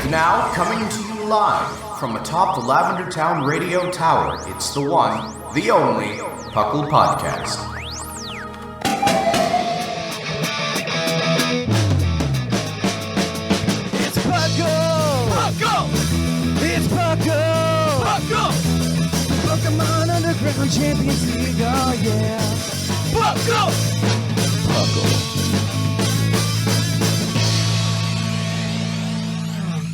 Now, coming to you live from atop the Lavender Town Radio Tower, it's the one, the only, PoGo. It's PoGo! PoGo! It's PoGo! PoGo! Pokemon Underground Champions League, oh yeah! PoGo! PoGo.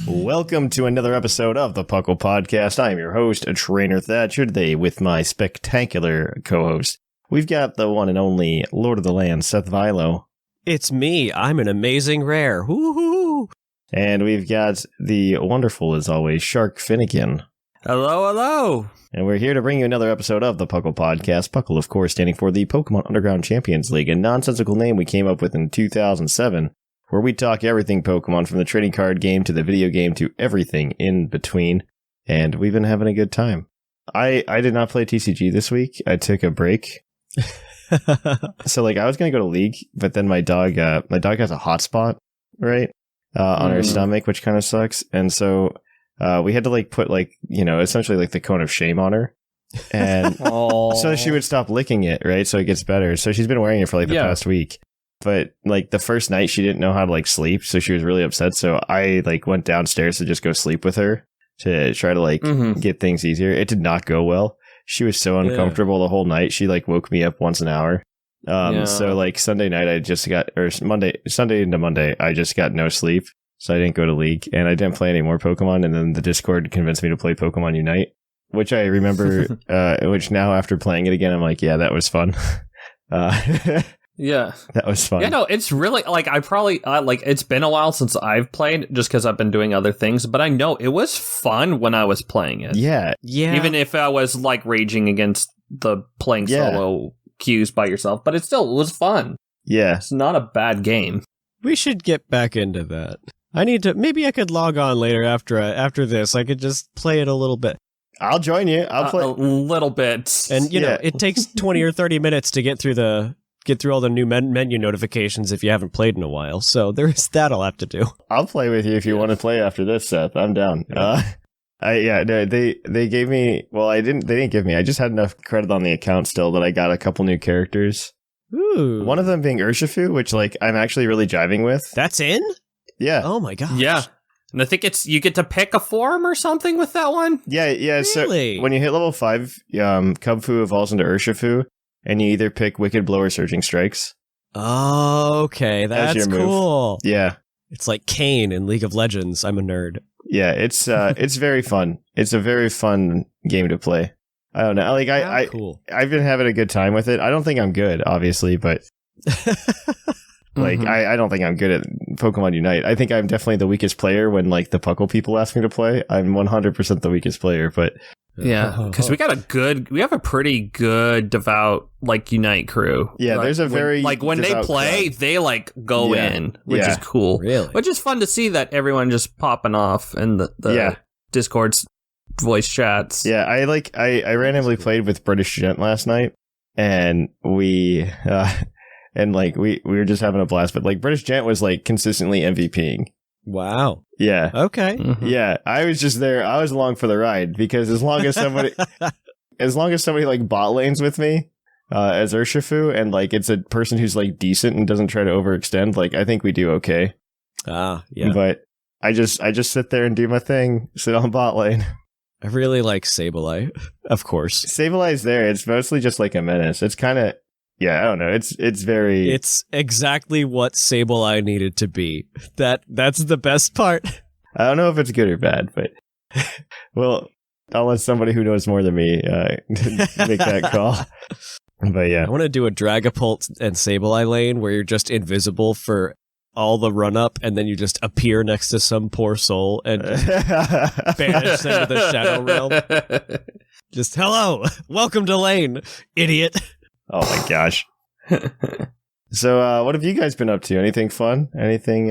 Welcome to another episode of the PUCL Podcast. I am your host, Trainer Thatch, here today with my spectacular co-host. We've got the one and only Lord of the Land, Seth Vilo. It's me. I'm an amazing rare. Woo-hoo-hoo. And we've got the wonderful, as always, Sharkfinnagen. Hello, hello. And we're here to bring you another episode of the PUCL Podcast. PUCL, of course, standing for the Pokemon Underground Champions League, a nonsensical name we came up with in 2007. Where we talk everything Pokemon, from the trading card game to the video game to everything in between. And we've been having a good time. I did not play TCG this week. I took a break. So I was going to go to League, but then my dog has a hot spot, right? On her stomach, which kind of sucks. And so we had to put essentially the cone of shame on her. And so she would stop licking it, right? So it gets better. So she's been wearing it for the past week. But the first night she didn't know how to sleep, so she was really upset. So I went downstairs to just go sleep with her to try to get things easier. It did not go well. She was so uncomfortable the whole night. She woke me up once an hour. So Sunday night Sunday into Monday I just got no sleep. So I didn't go to League and I didn't play any more Pokemon. And then the Discord convinced me to play Pokemon Unite, which I remember. Which now after playing it again, I'm like, yeah, that was fun. Yeah. That was fun. Yeah, no, it's really, it's been a while since I've played, just because I've been doing other things, but I know it was fun when I was playing it. Yeah. Yeah. Even if I was, raging against the playing solo queues by yourself, but it was fun. Yeah. It's not a bad game. We should get back into that. Maybe I could log on later after this. I could just play it a little bit. I'll join you. I'll play a little bit. And, you know, it takes 20 or 30 minutes to get through all the new menu notifications if you haven't played in a while. So there's that I'll have to do. I'll play with you if you want to play after this, Seth. I'm down. They gave me, they didn't give me, I just had enough credit on the account still that I got a couple new characters. Ooh. One of them being Urshifu, which I'm actually really jiving with. That's in? Yeah. Oh my gosh. Yeah. And I think you get to pick a form or something with that one. Yeah. Really? So when you hit level 5, Cubfu evolves into Urshifu. And you either pick Wicked Blow or Surging Strikes. Oh, okay. That's cool. Yeah. It's like Kane in League of Legends. I'm a nerd. Yeah, it's very fun. It's a very fun game to play. I don't know. Cool. I've been having a good time with it. I don't think I'm good, obviously, but I don't think I'm good at Pokemon Unite. I think I'm definitely the weakest player when the PUCL people ask me to play. I'm 100% the weakest player, but yeah, because we have a pretty good devout Unite crew. Yeah, there's a very when they play, crowd. They go in, which is cool. Really, which is fun to see that everyone just popping off in the Discord's voice chats. Yeah, I randomly played with British Gent last night, and we were just having a blast. But British Gent was actually MVPing. Wow. Yeah. Okay. Mm-hmm. Yeah, I was just there. I was along for the ride because as long as somebody bot lanes with me as Urshifu and it's a person who's decent and doesn't try to overextend, I think we do okay. Ah, yeah. But I just sit there and do my thing, sit on bot lane. I really like Sableye, of course. Sableye's there. It's mostly just a menace. It's kind of. Yeah, I don't know. It's exactly what Sableye needed to be. That's the best part. I don't know if it's good or bad, but well, I'll let somebody who knows more than me make that call. But yeah, I want to do a Dragapult and Sableye lane where you're just invisible for all the run up, and then you just appear next to some poor soul and just banish them to the Shadow Realm. Just hello, welcome to lane, idiot. Oh my gosh. So, what have you guys been up to? Anything fun? Anything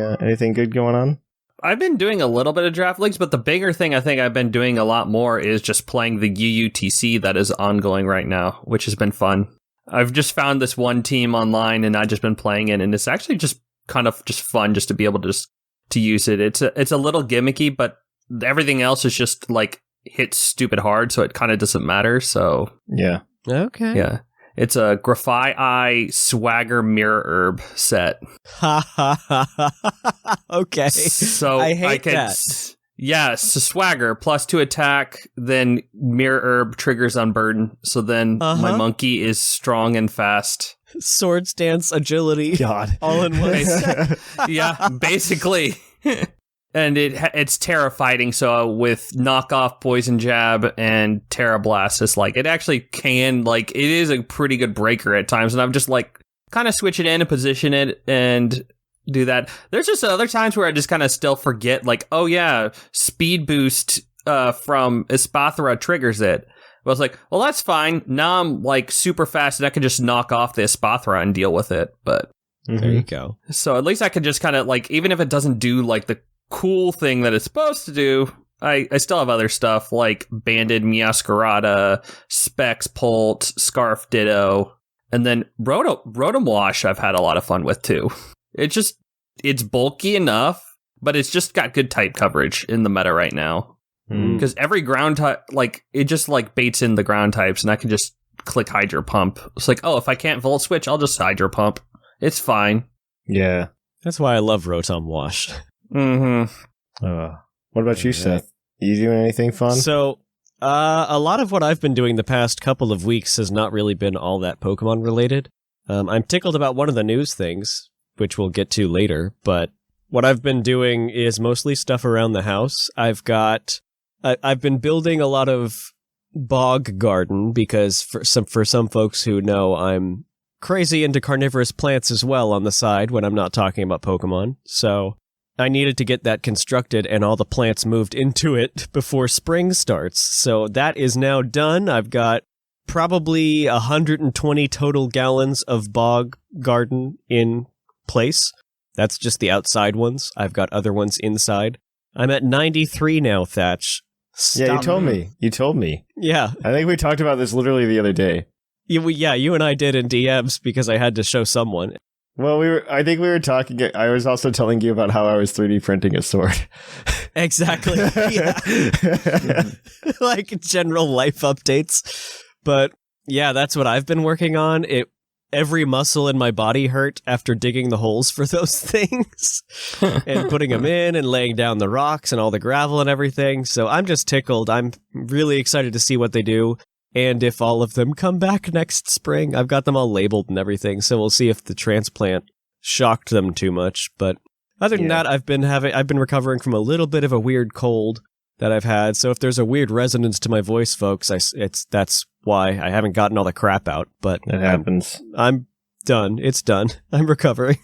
good going on? I've been doing a little bit of draft leagues, but the bigger thing I think I've been doing a lot more is just playing the UUTC that is ongoing right now, which has been fun. I've just found this one team online and I've just been playing it, and it's actually just kind of just fun just to be able to just to use it. It's a little gimmicky, but everything else is just like hits stupid hard, so it kind of doesn't matter. So Yeah. Okay. yeah, it's a Graphite Eye Swagger Mirror Herb set. Ha ha ha ha. Okay. So I hate could, that. Yeah, so Swagger +2 attack, then Mirror Herb triggers Unburden. So then my monkey is strong and fast. Sword stance, agility, God. all in one set. Yeah, basically. And it's Terra fighting, so with knockoff Poison Jab and Terra Blast, it's like, it actually can, like, it is a pretty good breaker at times, and I'm just like, kind of switch it in and position it and do that. There's just other times where I just kind of still forget, like, oh yeah, Speed Boost from Espathra triggers it. I was like, well, that's fine. Now I'm like super fast, and I can just knock off the Espathra and deal with it, but... There you go. So at least I can just kind of, like, even if it doesn't do, like, the cool thing that it's supposed to do, I still have other stuff like Banded Miascarada, Specs Pult, Scarf Ditto, and then Rotom Wash I've had a lot of fun with too. It's bulky enough, but it's just got good type coverage in the meta right now. Because every ground type, like, it just like baits in the ground types, and I can just click Hydro Pump. It's like, oh, if I can't Volt Switch, I'll just Hydro Pump. It's fine. Yeah. That's why I love Rotom Wash. Mm-hmm. What about you, Seth? You doing anything fun? So, a lot of what I've been doing the past couple of weeks has not really been all that Pokemon related. I'm tickled about one of the news things, which we'll get to later, but what I've been doing is mostly stuff around the house. I've been building a lot of bog garden because for some folks who know, I'm crazy into carnivorous plants as well on the side when I'm not talking about Pokemon. So I needed to get that constructed and all the plants moved into it before spring starts. So that is now done. I've got probably 120 total gallons of bog garden in place. That's just the outside ones. I've got other ones inside. I'm at 93 now, Thatch. Yeah, you told me. Yeah. I think we talked about this literally the other day. You and I did in DMs because I had to show someone. Well, I think we were talking. I was also telling you about how I was 3D printing a sword. Exactly. Yeah. Like general life updates. But yeah, that's what I've been working on. Every muscle in my body hurt after digging the holes for those things and putting them in and laying down the rocks and all the gravel and everything. So I'm just tickled. I'm really excited to see what they do. And if all of them come back next spring, I've got them all labeled and everything. So we'll see if the transplant shocked them too much. But other than that, I've been recovering from a little bit of a weird cold that I've had. So if there's a weird resonance to my voice, folks, that's why I haven't gotten all the crap out. But it happens. I'm done. It's done. I'm recovering.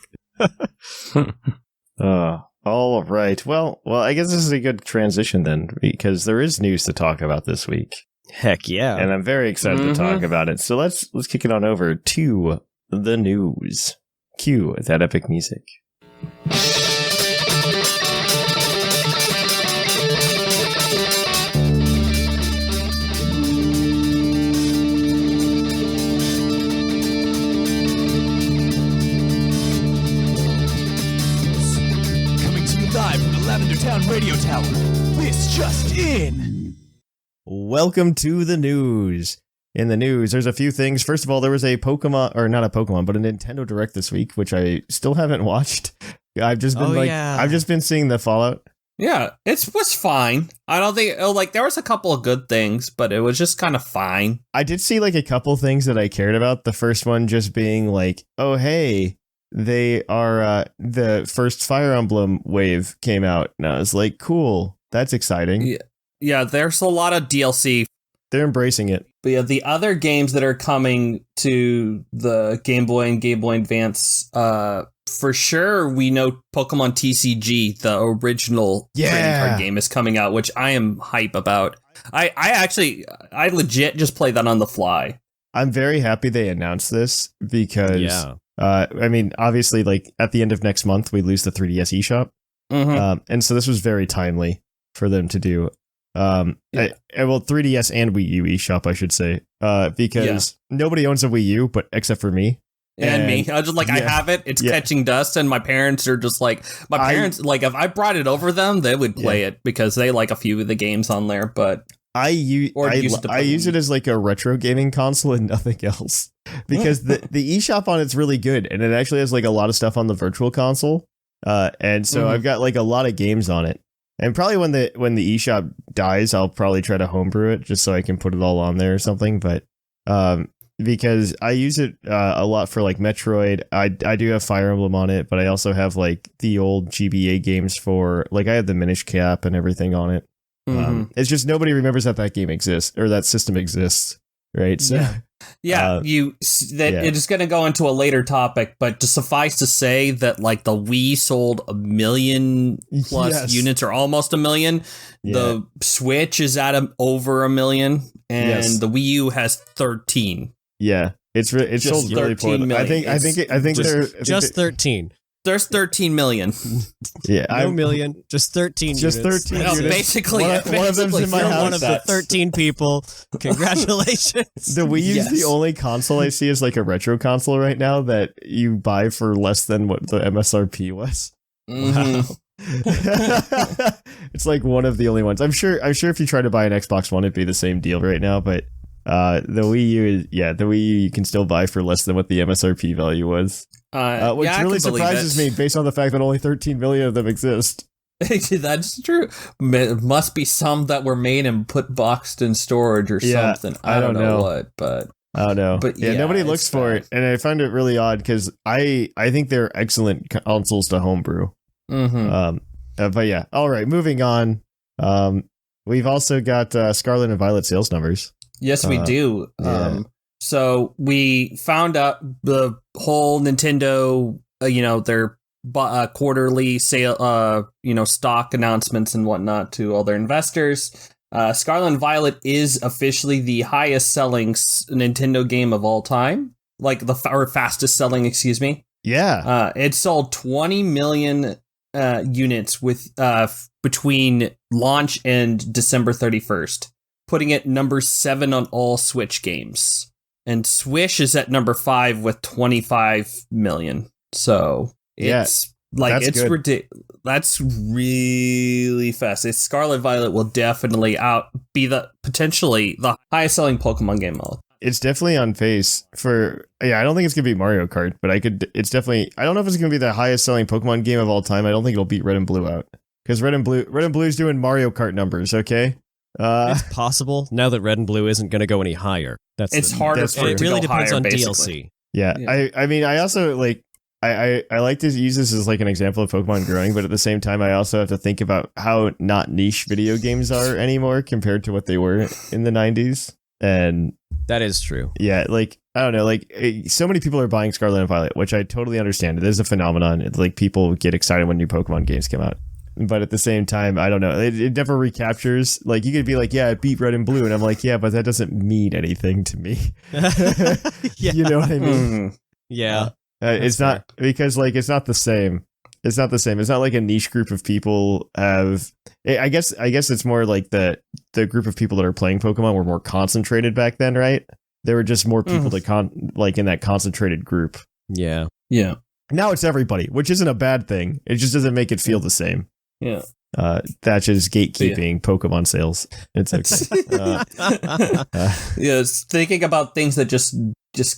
All right. Well, I guess this is a good transition then, because there is news to talk about this week. Heck yeah. And I'm very excited to talk about it. So let's kick it on over to the news. Cue that epic music. Coming to you live from the Lavender Town Radio Tower. This just in. Welcome to the news. In the news, there's a few things. First of all, there was a Pokemon, or not a Pokemon, but a Nintendo Direct this week, which I still haven't watched. I've just been I've just been seeing the fallout. Yeah, it was fine. I don't think, there was a couple of good things, but it was just kind of fine. I did see like a couple things that I cared about. The first one just being like, oh, hey, they are, the first Fire Emblem wave came out. And I was like, cool, that's exciting. Yeah, there's a lot of DLC. They're embracing it. But yeah, the other games that are coming to the Game Boy and Game Boy Advance, for sure, we know Pokemon TCG, the original trading card game, is coming out, which I am hype about. I legit just play that on the fly. I'm very happy they announced this because, I mean, obviously, like at the end of next month, we lose the 3DS eShop. And so this was very timely for them to do. Well, 3DS and Wii U eShop, I should say, because nobody owns a Wii U, but except for me. And me. I was just like, I have it. It's catching dust. And my parents are just like, if I brought it over them, they would play it because they like a few of the games on there. But I use it as like a retro gaming console and nothing else because the eShop on it's really good. And it actually has like a lot of stuff on the virtual console. And so I've got like a lot of games on it. And probably when the eShop dies, I'll probably try to homebrew it just so I can put it all on there or something. But because I use it a lot for like Metroid. I do have Fire Emblem on it, but I also have like the old GBA games for like I have the Minish Cap and everything on it. It's just nobody remembers that game exists or that system exists, right? So it is going to go into a later topic, but to suffice to say that like the Wii sold 1 million plus units or almost 1 million. The Switch is at over 1 million, and the Wii U has 13. Yeah, it's sold really poorly. I think just 13. There's 13 million. Yeah, no million, just 13. Just units. 13. No, basically, one of them's in my house. One of the 13 people. Congratulations. The Wii U is the only console I see as like a retro console right now that you buy for less than what the MSRP was. Wow. It's like one of the only ones. I'm sure if you try to buy an Xbox One, it'd be the same deal right now. But the Wii U is the Wii U you can still buy for less than what the MSRP value was. Which really surprises me based on the fact that only 13 million of them exist. That's true. It must be some that were made and put boxed in storage or something. I don't know what, but I don't know. But nobody looks for it, and I find it really odd because I think they're excellent consoles to homebrew. But yeah, all right. Moving on. We've also got Scarlet and Violet sales numbers. Yes, we do. Yeah. So we found out the whole Nintendo, their quarterly sale, stock announcements and whatnot to all their investors. Scarlet and Violet is officially the highest selling Nintendo game of all time, like or fastest selling, excuse me. Yeah. It sold 20 million units with between launch and December 31st, putting it number 7 on all Switch games. And Swish is at number 5 with 25 million. So it's it's ridiculous. That's really fast. Scarlet Violet will definitely be potentially the highest selling Pokemon game of all. It's definitely on pace for I don't think it's gonna be Mario Kart, but it's definitely I don't know if it's gonna be the highest selling Pokemon game of all time. I don't think it'll beat Red and Blue out. Because Red and Blue is doing Mario Kart numbers, okay? It's possible now that Red and Blue isn't going to go any higher. It's harder for it to really go depends higher, on basically. DLC. Yeah. I mean, I also like I like to use this as like an example of Pokemon growing, but at the same time, I also have to think about how not niche video games are anymore compared to what they were in the 90s. And that is true. Yeah, like I don't know, like so many people are buying Scarlet and Violet, which I totally understand. It is a phenomenon. It's like people get excited when new Pokemon games come out. But at the same time, I don't know. It never recaptures. Like you could be like, yeah, it beat Red and Blue, and I'm like, yeah, but that doesn't mean anything to me. You know what I mean? Yeah. It's not because like it's not the same. It's not the same. It's not like a niche group of people have. I guess it's more like the group of people that are playing Pokemon were more concentrated back then, right? There were just more people that like in that concentrated group. Yeah. Yeah. Now it's everybody, which isn't a bad thing. It just doesn't make it feel the same. Yeah. Thatch is gatekeeping Pokemon sales. It's okay. Yes, thinking about things that just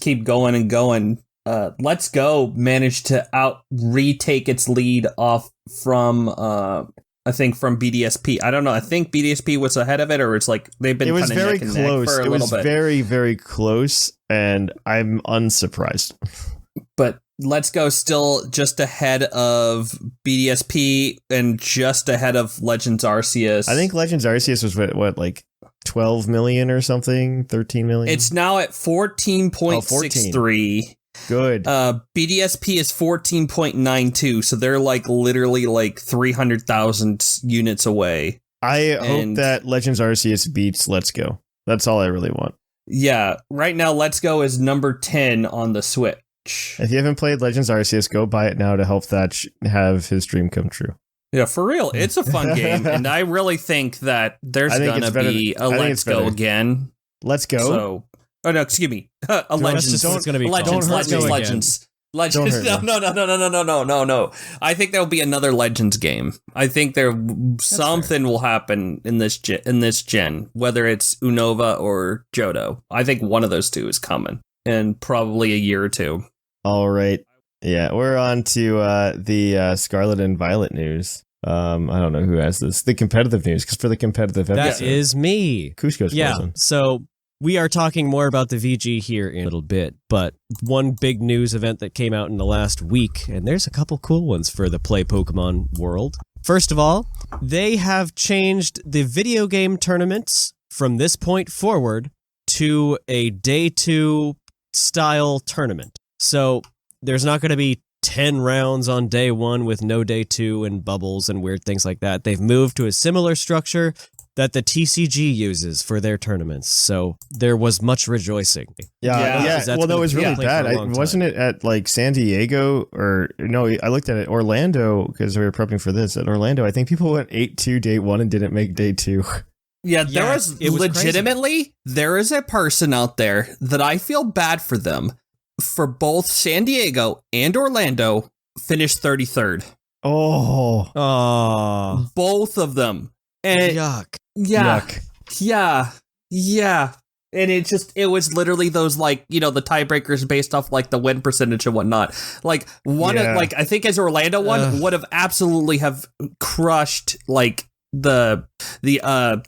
keep going and going. Let's Go managed to retake its lead off from I think from BDSP. I don't know. I think BDSP was ahead of it, or it's like they've been. It was very neck and neck close. for a it was little bit. very, very close, and I'm unsurprised. But Let's Go still just ahead of BDSP and just ahead of Legends Arceus. I think Legends Arceus was what like 12 million or something, 13 million. It's now at 14.63. Good. BDSP is 14.92, so they're like literally like 300,000 units away. I hope that Legends Arceus beats Let's Go. That's all I really want. Yeah, right now Let's Go is number 10 on the Switch. If you haven't played Legends Arceus, go buy it now to help Thatch have his dream come true. Yeah, for real. It's a fun game, and I really think that there's going to be a Let's Go again. Let's Go? So, Oh no, excuse me. A Legends. It's going to be Legends. No. I think there'll be another Legends game. I think something will happen in this gen, whether it's Unova or Johto. I think one of those two is coming in probably a year or two. All right. Yeah, we're on to the Scarlet and Violet news. I don't know who has this. The competitive news, because for the competitive episode, that is me. Cusco's frozen. So we are talking more about the VG here in a little bit, but one big news event that came out in the last week, and there's a couple cool ones for the Play Pokemon world. First of all, they have changed the video game tournaments from this point forward to a day 2 style tournament. So there's not going to be 10 rounds on day 1 with no day 2 and bubbles and weird things like that. They've moved to a similar structure that the TCG uses for their tournaments. So there was much rejoicing. Yeah. Well, that was really bad. Wasn't it at like San Diego or no? I looked at it Orlando because we were prepping for this. At Orlando, I think people went 8-2 day 1 and didn't make day 2. Yeah, it was legitimately crazy. There is a person out there that I feel bad for them. For both San Diego and Orlando, finished 33rd. Oh, both of them. And yuck. Yeah. Yuck. Yeah. And it was literally those, like, you know, the tiebreakers based off like the win percentage and whatnot. Like I think as Orlando one would have absolutely have crushed like the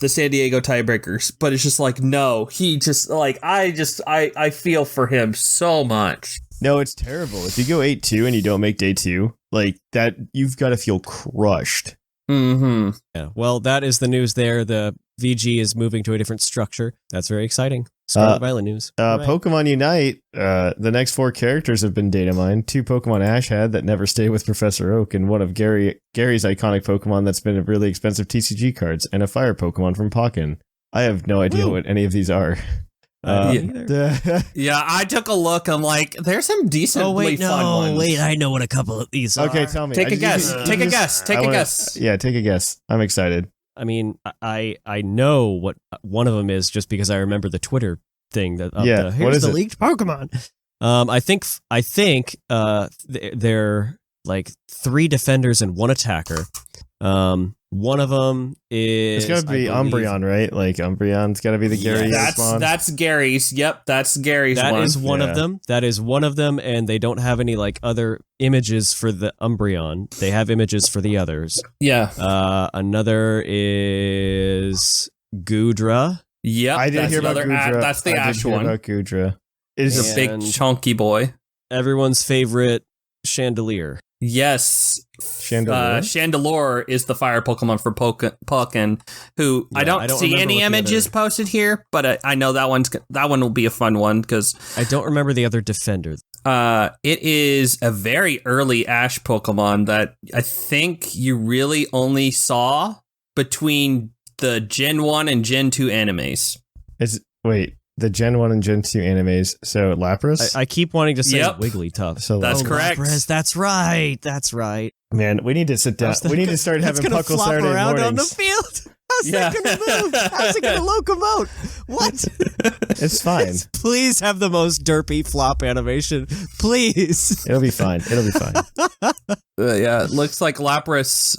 San Diego tiebreakers, but it's just like, no, he just like, I feel for him so much. No, it's terrible. If you go 8-2 and you don't make day 2, like that, you've got to feel crushed. Mm-hmm. Yeah. Well, that is the news there. The VG is moving to a different structure. That's very exciting. Scarlet Violet news. Pokemon Unite, the next 4 characters have been data mined. 2 Pokemon Ash had that never stay with Professor Oak, and one of Gary's iconic Pokemon that's been really expensive TCG cards, and a fire Pokemon from Pokken. I have no idea what any of these are. Yeah, I took a look. I'm like, there's some decently fun ones. Wait, I know what a couple of these are. Okay, tell me. Take a guess. Take a guess. Yeah, take a guess. I'm excited. I mean, I know what one of them is just because I remember the Twitter thing that here's what is the it? leaked Pokemon. I think they're like 3 defenders and 1 attacker. One of them is... It's got to be Umbreon, right? Like, Umbreon's got to be the Gary respawn. That's Gary's. Yep, that's Gary's one. That is one of them. That is one of them, and they don't have any, like, other images for the Umbreon. They have images for the others. Yeah. Another is Goodra. Yep, I didn't hear about Goodra. That's the Ash one. About Goodra. It's a big, chunky boy. Everyone's favorite Chandelier. Yes. Chandelure? Chandelure is the fire Pokemon for Pokken, who I don't see any images posted here, but I know that one will be a fun one because I don't remember the other defender. It is a very early Ash Pokemon that I think you really only saw between the Gen 1 and Gen 2 animes. The Gen 1 and Gen 2 animes. So Lapras? I keep wanting to say Wigglytuff. So that's correct. Lapras, that's right. Man, we need to sit down. We need to start having Puckle Saturday around mornings. On the field. How's that going to move? How's it going to locomote? What? It's fine. Please have the most derpy flop animation. Please. It'll be fine. Yeah, it looks like Lapras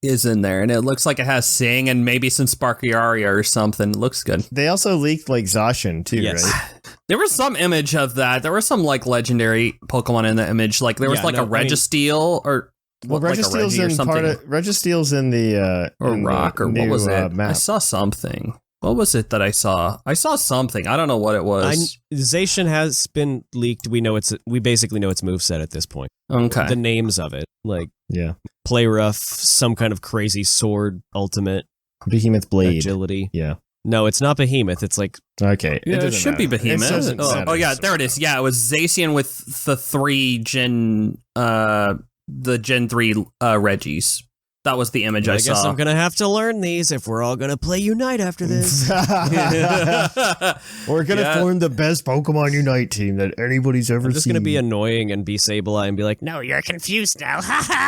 is in there, and it looks like it has Sing and maybe some Sparky Aria or something. It looks good. They also leaked like Zacian too, right? There was some image of that. There were some like legendary Pokemon in the image. Like there was a Registeel or Registeel's in part of Registeel's in the or in Rock the or new, what was it? map. I saw something. What was it that I saw? I saw something. I don't know what it was. Zacian has been leaked. We basically know its moveset at this point. Okay. The names of it, like Play Rough, some kind of crazy sword, ultimate, Behemoth Blade, agility. Yeah. No, it's not Behemoth. It's like it should be Behemoth. Oh yeah, there it is. Yeah, it was Zacian with the 3 Gen, the Gen 3 Reggies. That was the image I guess saw. I'm going to have to learn these if we're all going to play Unite after this. We're going to form the best Pokemon Unite team that anybody's ever seen. I'm just going to be annoying and be Sableye and be like, no, you're confused now.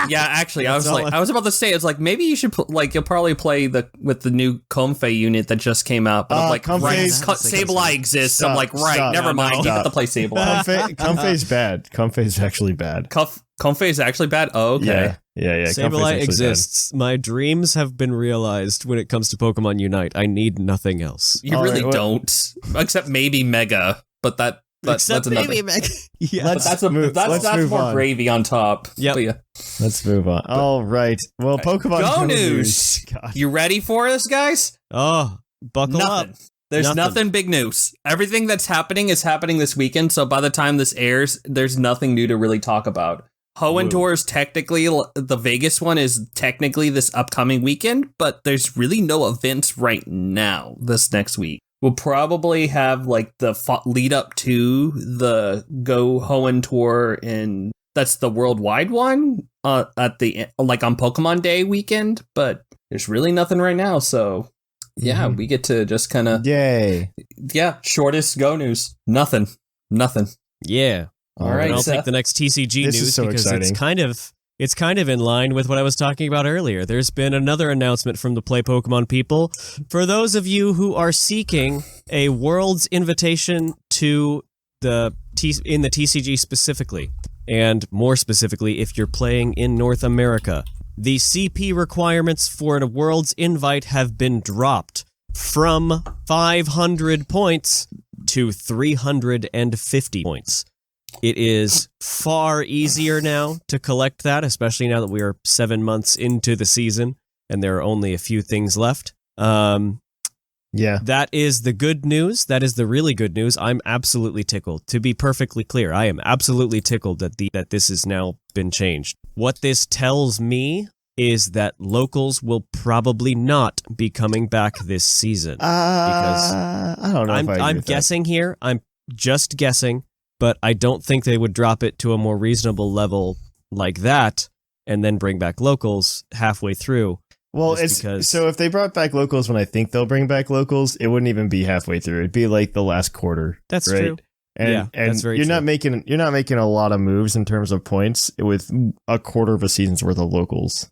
Yeah, actually, I was about to say, it's like, maybe you should, you'll probably play with the new Comfey unit that just came out. But I'm like, Sableye exists. Stop, I'm like, never mind. You have to play Sableye. Comfey's bad. Comfey's actually bad. Comfey is actually bad? Oh, okay. Yeah. Sableye exists. Bad. My dreams have been realized when it comes to Pokemon Unite. I need nothing else. You really don't. Except maybe Mega. But that's another. Mega. Yeah. That's more gravy on top. Yep. Yeah. Let's move on. All right. Well, Pokemon Go news. You ready for this, guys? Oh, buckle up. There's nothing big news. Everything that's happening is happening this weekend, so by the time this airs, there's nothing new to really talk about. Hoenn Tour is technically, the Vegas one is technically this upcoming weekend, but there's really no events right now this next week. We'll probably have the lead up to the Go Hoenn Tour, and that's the worldwide one at the on Pokemon Day weekend, but there's really nothing right now, so yeah, we get to just kind of shortest Go news. Nothing. Yeah. All right, and I'll Seth. take the next TCG This news is so because exciting. it's kind of in line with what I was talking about earlier. There's been another announcement from the Play Pokemon people. For those of you who are seeking a world's invitation to in the TCG specifically, and more specifically if you're playing in North America, the CP requirements for a world's invite have been dropped from 500 points to 350 points. It is far easier now to collect that, especially now that we are 7 months into the season and there are only a few things left. That is the good news. That is the really good news. I'm absolutely tickled. To be perfectly clear, I am absolutely tickled that this has now been changed. What this tells me is that locals will probably not be coming back this season. Because I don't know. I'm guessing here. I'm just guessing. But I don't think they would drop it to a more reasonable level like that and then bring back locals halfway through. Well, so if they brought back locals when I think they'll bring back locals, it wouldn't even be halfway through. It'd be like the last quarter. That's right? true. And that's very you're true. not making a lot of moves in terms of points with a quarter of a season's worth of locals.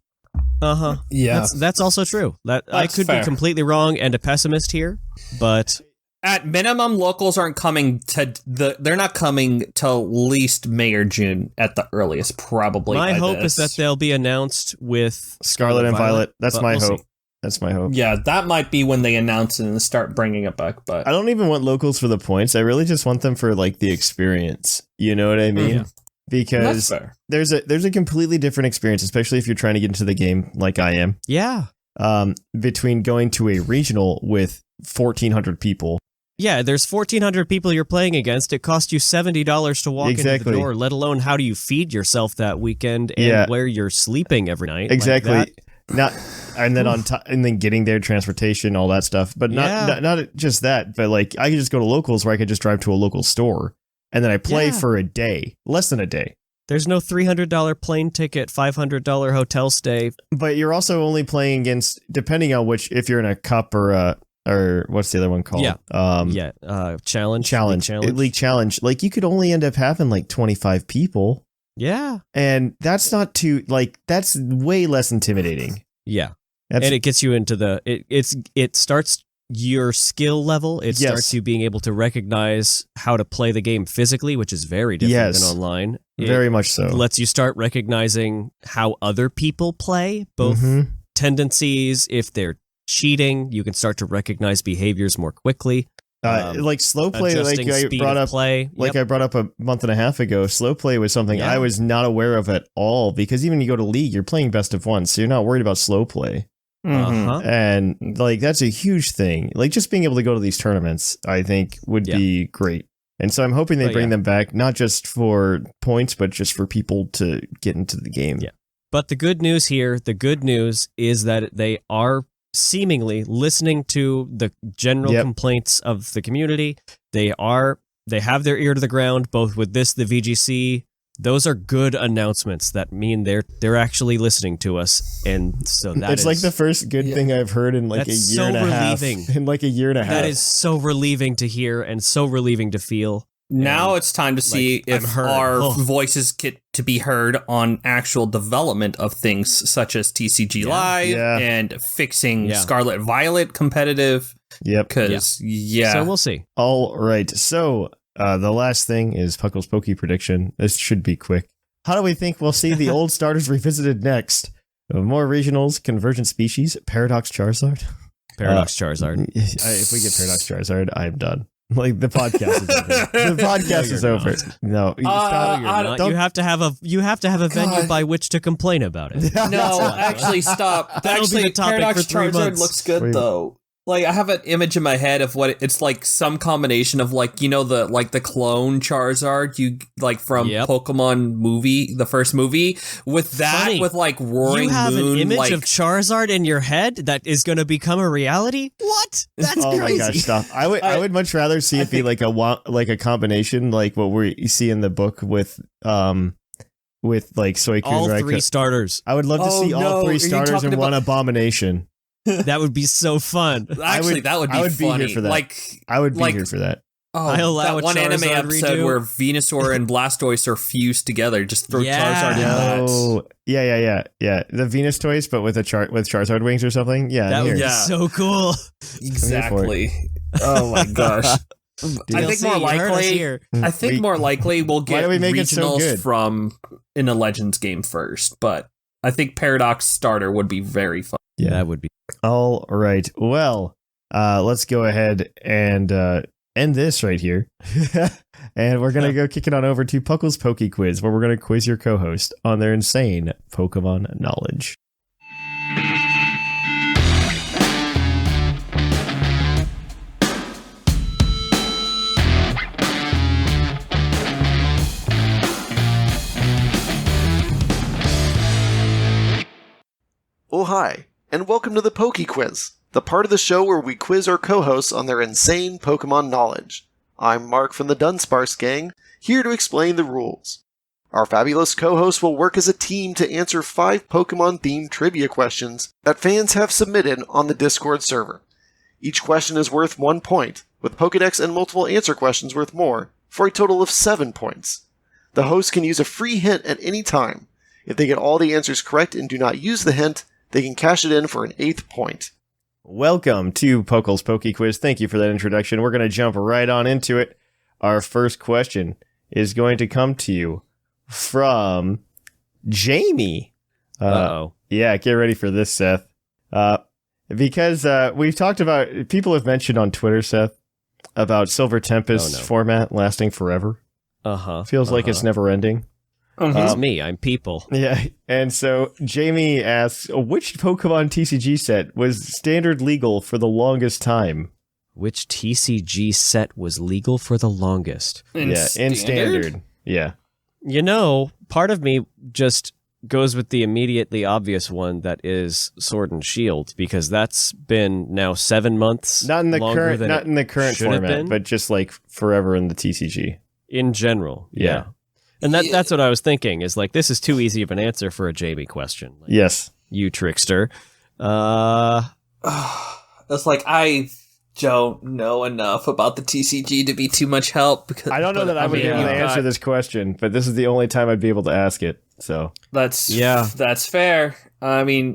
Uh-huh. Yeah. That's also true. I could be completely wrong and a pessimist here, but at minimum, locals aren't coming they're not coming till at least May or June at the earliest, probably. My hope is that they'll be announced with Scarlet and Violet. That's my hope. See. That's my hope. Yeah, that might be when they announce it and start bringing it back. But I don't even want locals for the points. I really just want them for the experience. You know what I mean? Yeah. Because there's a completely different experience, especially if you're trying to get into the game like I am. Yeah. Between going to a regional with 1,400 people. Yeah, there's 1,400 people you're playing against. It costs you $70 to walk into the door, let alone how do you feed yourself that weekend and where you're sleeping every night. Exactly. And then getting there, transportation, all that stuff. But not just that, but I could just go to locals where I could just drive to a local store and then I play for a day, less than a day. There's no $300 plane ticket, $500 hotel stay. But you're also only playing against, depending on if you're in a cup or what's the other one called? Challenge. League Challenge. You could only end up having 25 people. Yeah. And that's not too, that's way less intimidating. Yeah. And it gets you into it starts your skill level. It starts you being able to recognize how to play the game physically, which is very different than online. Very much so. Lets you start recognizing how other people play, both tendencies, if they're cheating, you can start to recognize behaviors more quickly. Slow play, I brought up a month and a half ago, slow play was something I was not aware of at all, because even you go to League, you're playing best of one, so you're not worried about slow play. And that's a huge thing. Just being able to go to these tournaments, I think would be great. And so I'm hoping they bring them back, not just for points, but just for people to get into the game. Yeah. But the good news is that they are seemingly listening to the general complaints of the community. They have their ear to the ground, both with the VGC, those are good announcements that mean they're actually listening to us, and so it's like the first good thing I've heard in like a year and a half. In like a year and a half. That is so relieving to hear and so relieving to feel. Now it's time to see if our voices get to be heard on actual development of things such as TCG Live and fixing Scarlet Violet competitive. Yep. Because, So we'll see. All right. So the last thing is Puckle's Pokey prediction. This should be quick. How do we think we'll see the old starters revisited next? More regionals, convergent species, Paradox Charizard? Paradox Charizard. If we get Paradox Charizard, I'm done. Like the podcast is over. The podcast is over. No, you have to have a venue by which to complain about it. No, actually, stop. Actually, Paradox Charizard looks good though. Like I have an image in my head of what it's like, some combination of like, the clone Charizard you like from Pokemon movie, the first movie, with that with like Roaring Moon. You have an image of Charizard in your head that is going to become a reality? What? That's crazy. Oh my gosh, stop. I would much rather see it be like a combination like what we see in the book with like Suicune. All three starters. I would love to see all three starters in one abomination. That would be so fun. Actually, that would be funny. Be here for that. I would be here for that. Oh, that one anime episode where Venusaur and Blastoise are fused together. Just throw Charizard in that. Yeah. The Venus toys, but with Charizard wings or something. Yeah, that would be so cool. Exactly. Oh my gosh. I think more likely we'll get regionals from in a Legends game first, but I think Paradox starter would be very fun. Yeah, that would be. All right. Well, let's go ahead and end this right here. And we're going to go kick it on over to Puckle's Poke Quiz, where we're going to quiz your co-host on their insane Pokemon knowledge. Oh, hi, and welcome to the Poke Quiz, the part of the show where we quiz our co-hosts on their insane Pokemon knowledge. I'm Mark from the Dunsparce Gang, here to explain the rules. Our fabulous co-hosts will work as a team to answer 5 Pokemon-themed trivia questions that fans have submitted on the Discord server. Each question is worth 1 point, with Pokedex and multiple answer questions worth more, for a total of 7 points. The host can use a free hint at any time. If they get all the answers correct and do not use the hint, they can cash it in for an 8th point. Welcome to Puckle's Poke Quiz. Thank you for that introduction. We're going to jump right on into it. Our first question is going to come to you from Jamie. Uh-oh. Yeah, get ready for this, Seth. Because we've talked about, people have mentioned on Twitter, Seth, about Silver Tempest's format lasting forever. Feels like it's never ending. It's me. I'm people. Yeah, and so Jamie asks, which Pokemon TCG set was standard legal for the longest time? Which TCG set was legal for the longest? In standard. Yeah. Part of me just goes with the immediately obvious one that is Sword and Shield, because that's been now 7 months. Not in the current format, but just like forever in the TCG. In general, yeah. And that's what I was thinking, is like, this is too easy of an answer for a Jamie question. Like, yes. You trickster. That's like, I don't know enough about the TCG to be too much help. Because I don't know that I would be able to answer this question, but this is the only time I'd be able to ask it. So that's fair.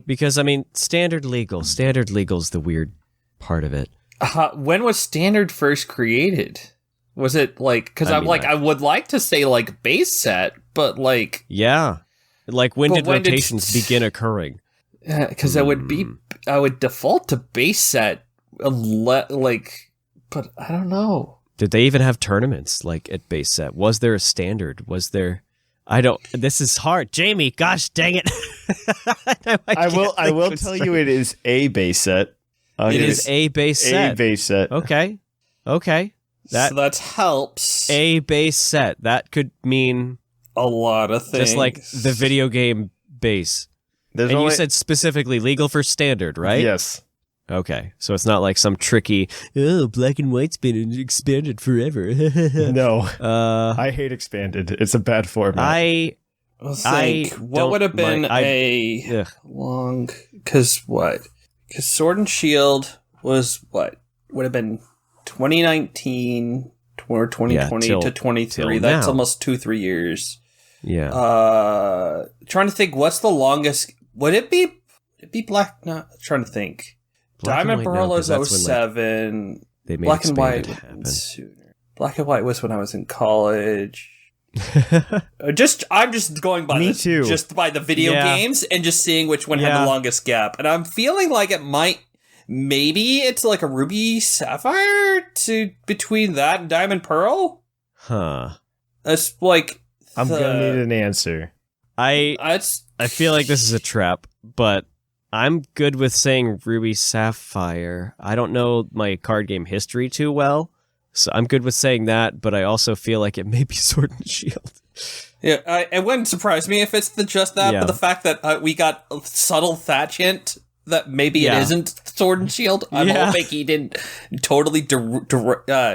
Because standard legal's the weird part of it. When was standard first created? Was it like, because I would like to say like base set, but like, yeah, like when did rotations begin occurring? Because I would default to base set, but I don't know. Did they even have tournaments like at base set? Was there a standard? Was there? This is hard, Jamie. Gosh, dang it! I will tell you, it is a base set. It is a base set. A base set. Okay. That helps. A base set. That could mean a lot of things. Just like the video game base. You said specifically legal for standard, right? Yes. Okay, so it's not like some tricky, black and white's been expanded forever. No. I hate expanded. It's a bad format. What would have been long? Because Sword and Shield was what would have been 2019 or 2020 to 23. That's almost 2-3 years. Yeah. Trying to think, what's the longest? Would it be Black? No, trying to think. Diamond Pearl is 07. They made Black and White happen sooner. Black and White was when I was in college. I'm just going by just by the video games and just seeing which one had the longest gap, and I'm feeling like maybe it's like a Ruby Sapphire between that and Diamond Pearl. That's like I'm gonna need an answer. I feel like this is a trap, but I'm good with saying Ruby Sapphire. I don't know my card game history too well. So I'm good with saying that, but I also feel like it may be Sword and Shield. Yeah, it wouldn't surprise me if it's just that, but the fact that we got a subtle Thatch hint that maybe it isn't Sword and Shield, I'm hoping he didn't totally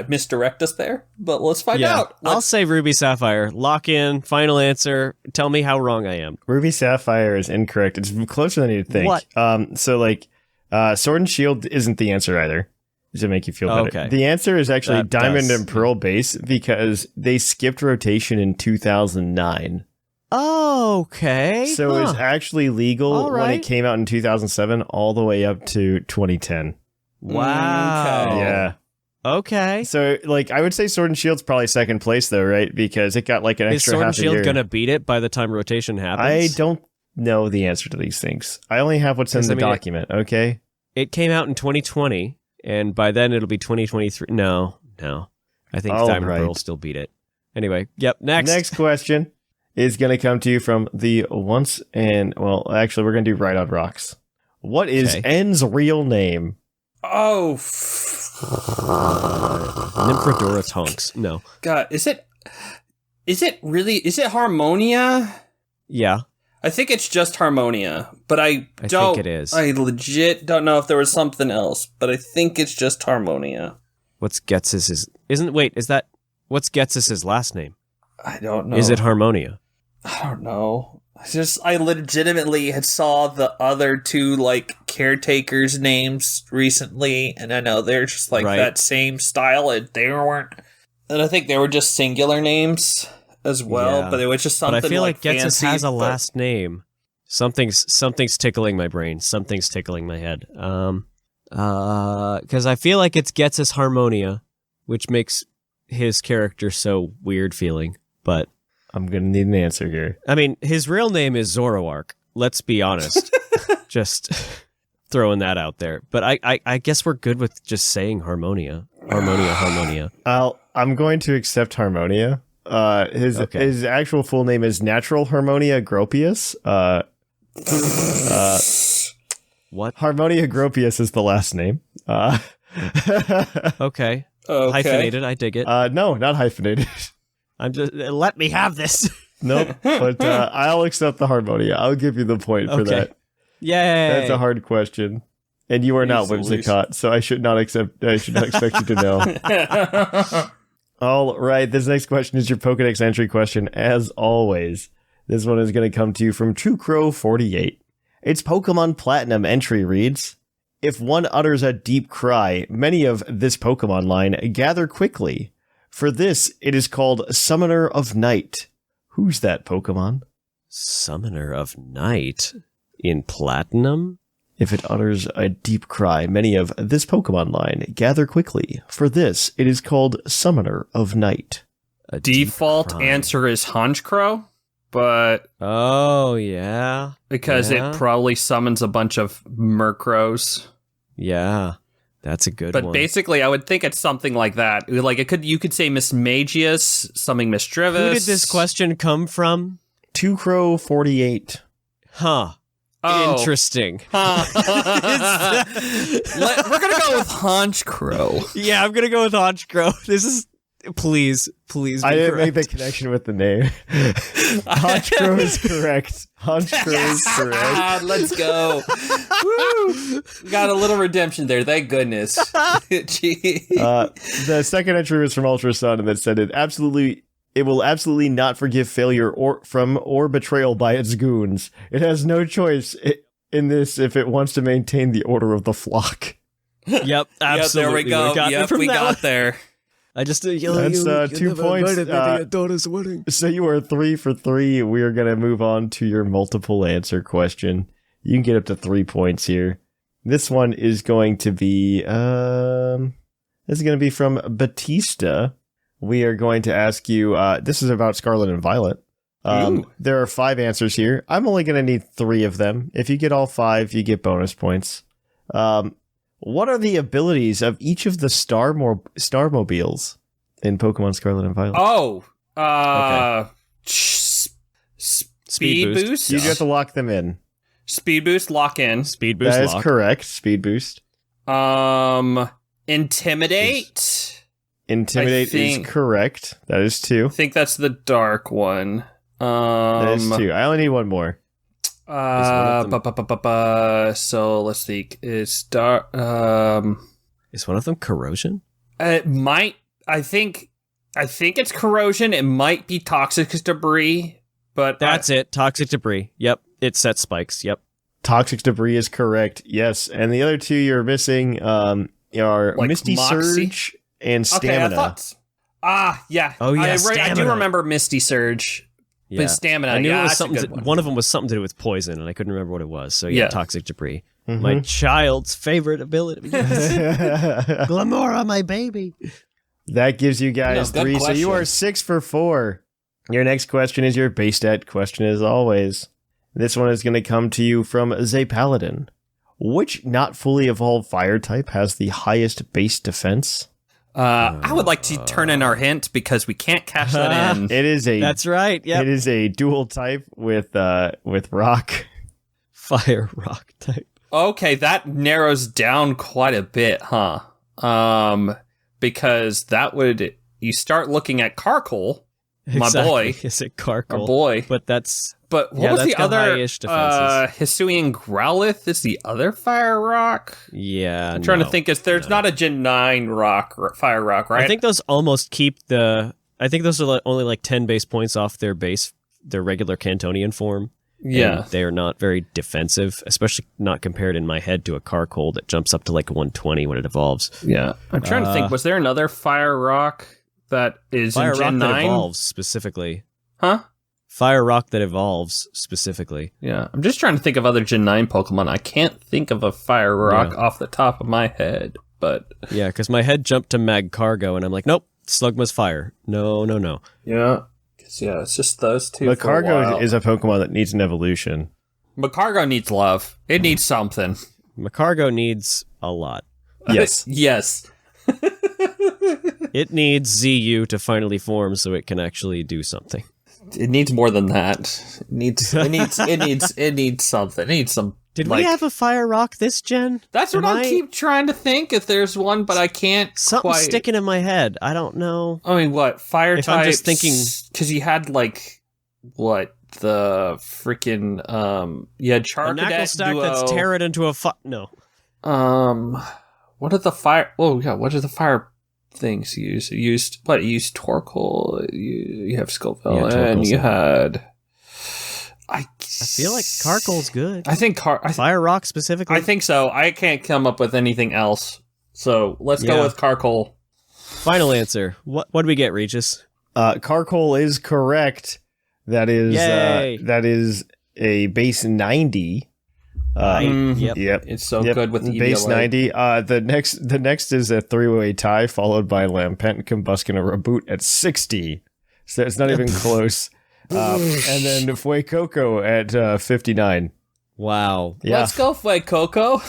misdirect us there, but let's find out. I'll say Ruby Sapphire. Lock in, final answer. Tell me how wrong I am. Ruby Sapphire is incorrect. It's closer than you'd think. What? Sword and Shield isn't the answer either. To make you feel better. Okay. The answer is actually Diamond and Pearl base because they skipped rotation in 2009. Okay. So it's actually legal when it came out in 2007 all the way up to 2010. Wow. Okay. Yeah. Okay. So I would say Sword and Shield's probably second place though, right? Because it got like an extra half a year. Is Sword and Shield gonna beat it by the time rotation happens? I don't know the answer to these things. I only have what's in the document, okay? It came out in 2020. And by then it'll be 2023. No. I think Diamond Pearl still beat it. Anyway, next. Next question is going to come to you from the actually, we're going to do Right on Rocks. What is N's real name? Oh. Nymphadora Tonks. No. God, is it Harmonia? Yeah. I think it's just Harmonia, but I think it is. I legit don't know if there was something else, but I think it's just Harmonia. What's Getz's last name? I don't know. Is it Harmonia? I don't know. I legitimately had saw the other two caretakers' names recently, and I know they're just that same style, and they weren't. And I think they were just singular names as well, but it was just something. But I feel like Getz's fancy, has a last name. Something's tickling my brain. Something's tickling my head. Because I feel like it's Getz's Harmonia, which makes his character so weird feeling. But I'm gonna need an answer here. I mean, his real name is Zoroark. Let's be honest. Just throwing that out there. But I guess we're good with just saying Harmonia. Harmonia. I'm going to accept Harmonia. His actual full name is Natural Harmonia Gropius. What? Harmonia Gropius is the last name. Okay. Hyphenated, I dig it. No, not hyphenated. I'm just let me have this. Nope. But I'll accept the Harmonia. I'll give you the point for that. Yay! That's a hard question. And you are not Whimsicott, so I should not expect you to know. All right, this next question is your Pokedex entry question, as always. This one is going to come to you from True Crow 48. Its Pokemon Platinum entry reads, if one utters a deep cry, many of this Pokemon line gather quickly. For this, it is called Summoner of Night. Who's that Pokemon? Summoner of Night? In Platinum? If it utters a deep cry, many of this Pokemon line gather quickly. For this, it is called Summoner of Night. A default answer is Honchkrow, but... Oh, yeah. Because it probably summons a bunch of Murkrows. Yeah, that's a good one. But basically, I would think it's something like that. You could say Miss Magius, something Miss Drivis. Who did this question come from? 2Crow48. Huh. Oh. Interesting. We're gonna go with Honchkrow. Yeah, I'm gonna go with Honchkrow. This is Please be I didn't make correct. the connection with the name. Honchkrow is correct. Honchkrow is correct. Let's go. Woo! Got a little redemption there. Thank goodness. Gee. The second entry was from Ultrasun, and that said it will absolutely not forgive failure or betrayal by its goons. It has no choice in this if it wants to maintain the order of the flock. Yep, absolutely. Yep, there we go. Yep, we got there. I just That's 2 points. daughter's wedding. So you are 3 for 3. We are going to move on to your multiple answer question. You can get up to 3 points here. This one is going to be from Batista. We are going to ask you, this is about Scarlet and Violet. There are 5 answers here. I'm only going to need 3 of them. If you get all 5, you get bonus points. What are the abilities of each of the Starmobiles in Pokemon Scarlet and Violet? Oh, Speed boost? You have to lock them in. Speed boost, lock in. Speed boost That is lock. correct. Speed boost. Intimidate. Intimidate is correct. That is 2. I think that's the dark one. That is 2. I only need 1 more. So let's think. Is dark. Is one of them corrosion? It might. I think it's corrosion. It might be toxic debris, but That's it. Toxic debris. Yep. It sets spikes. Yep. Toxic debris is correct. Yes. And the other 2 you're missing are Like Misty Moxie? Surge and Okay, Stamina. I thought. Yeah. Oh, yeah, I do Stamina. remember Misty Surge. Yeah. But Stamina. I knew yeah, it was that's a something. good one. One of them was something to do with poison, and I couldn't remember what it was. So yeah, Yeah. toxic debris. Mhm. My child's favorite ability. Yes. Glamora, my baby. That gives you guys No, good 3. So you question. are 6 for 4. Your next question is your base stat question as always. This one is going to come to you from Zay Paladin. Which not fully evolved fire type has the highest base defense? I would like to turn in our hint because we can't cash that in. It is a That's right. Yep. It is a dual type with rock. Fire rock type. Okay, that narrows down quite a bit, huh? Because that would you start looking at Carkol, my boy, Is it Carkol? our boy. But what Yeah, was that's the got other? high-ish defenses. Hisuian Growlithe is the other fire rock. Yeah. I'm trying to think. There's not a Gen 9 fire rock, right? I think those almost keep the. I think those are only like 10 base points off their regular Cantonian form. Yeah. And they are not very defensive, especially not compared in my head to a Carkol that jumps up to like 120 when it evolves. Yeah. I'm trying to think. Was there another fire rock that is Fire in Gen rock that 9? evolves specifically. Huh? Fire rock that evolves specifically. Yeah. I'm just trying to think of other Gen 9 Pokemon. I can't think of a fire rock off the top of my head, but Yeah, because my head jumped to Magcargo, and I'm like, nope, Slugma's fire. No. yeah. It's just those two. Magcargo is a Pokemon that needs an evolution. Magcargo needs love. It needs something. Magcargo needs a lot. Yes. Yes. It needs ZU to finally form so it can actually do something. It needs more than that. It needs something. It needs some. Did we have a fire rock this gen? That's what I keep trying to think if there's one, but I can't Something's quite. sticking in my head. I don't know. I mean, what fire If types? I'm just thinking- because you had like what the freaking you had A Charcadet knuckle stack duo. that's tear it into a no. What are the fire? Oh yeah, what are the fire things used? It used Torkoal. You have Scoville, Yeah, and Torkoal's you in. had. I feel like Carkol's good. I think Fire rock specifically. I think so. I can't come up with anything else. So let's go Yeah. with Carkol. Final answer. What do we get, Regis? Carkol is correct. That is Yay. that is a base 90. Yep. Yep. It's so Yep. good with the base EVLA. 90. The next is a 3-way tie followed by Lampent, Combuskin, and Reboot at 60. So it's not even close. And then Fuecoco at 59. Wow. Yeah. Let's go, Coco.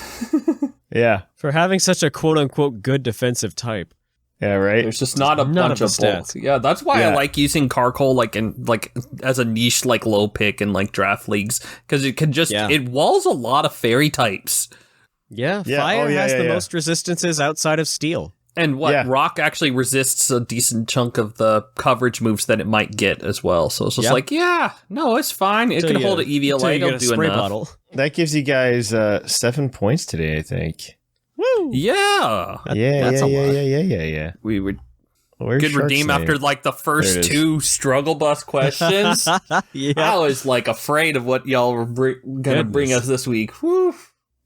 Yeah. For having such a quote unquote good defensive type. Yeah, right? There's just not a None bunch of of the bulk. stats. Yeah, that's why Yeah. I like using Carkol like as a niche like low pick in like draft leagues because it can just it walls a lot of fairy types. Yeah, Yeah, fire oh, yeah, has yeah, the yeah. most resistances outside of steel. And Yeah. Rock actually resists a decent chunk of the coverage moves that it might get as well. So it's just Yep. like, yeah, no, it's fine. It Till can you- hold an EV till light. you get It'll a do spray enough. bottle. That gives you guys 7 points today, I think. Woo! Yeah. That's a lot. Yeah. We would Where's could redeem Shark's after name? like the There it first is. 2 struggle bus questions. Yeah. I was like afraid of what y'all were gonna bring Goodness. us this week. Whew.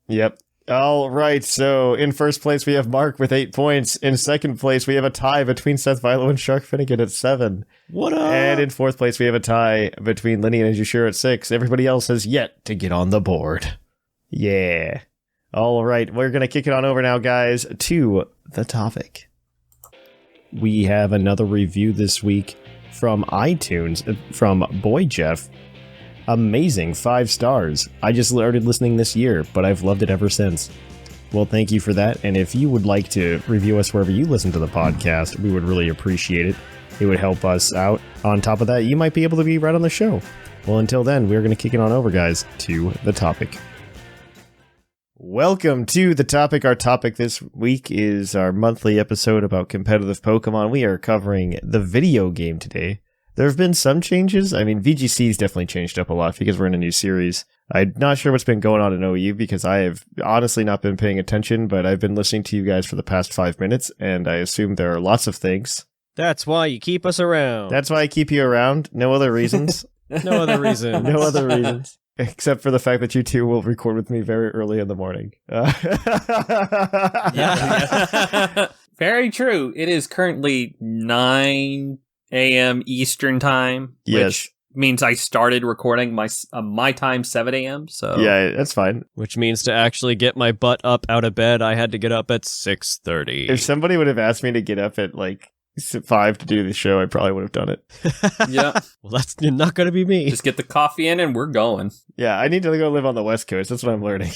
Yep. All right. So in first place, we have Mark with 8 points. In second place, we have a tie between Seth Vilo and Sharkfinnagen at 7. What up? And in fourth place, we have a tie between Lenny and Jushir at 6. Everybody else has yet to get on the board. Yeah. All right. We're going to kick it on over now, guys, to the topic. We have another review this week from iTunes from Boy Jeff. Amazing, 5 stars. I just started listening this year, but I've loved it ever since. Well, thank you for that. And if you would like to review us wherever you listen to the podcast, we would really appreciate it. It would help us out. On top of that, you might be able to be right on the show. Well, until then, we're going to kick it on over, guys, to the topic. Welcome to the topic. Our topic this week is our monthly episode about competitive Pokemon. We are covering the video game today. There have been some changes. I mean, VGC's definitely changed up a lot because we're in a new series. I'm not sure what's been going on in OU because I have honestly not been paying attention, but I've been listening to you guys for the past 5 minutes, and I assume there are lots of things. That's why you keep us around. That's why I keep you around. No other reasons. No other reason. No other reasons. Except for the fact that you two will record with me very early in the morning. Yeah. Very true. It is currently 9 a.m. Eastern time. Yes. Which means I started recording my time 7 a.m. So Yeah, that's fine. Which means to actually get my butt up out of bed, I had to get up at 6:30. If somebody would have asked me to get up at like 5 to do the show, I probably would have done it. yeah. Well, that's not going to be me. Just get the coffee in and we're going. Yeah, I need to go live on the West Coast. That's what I'm learning.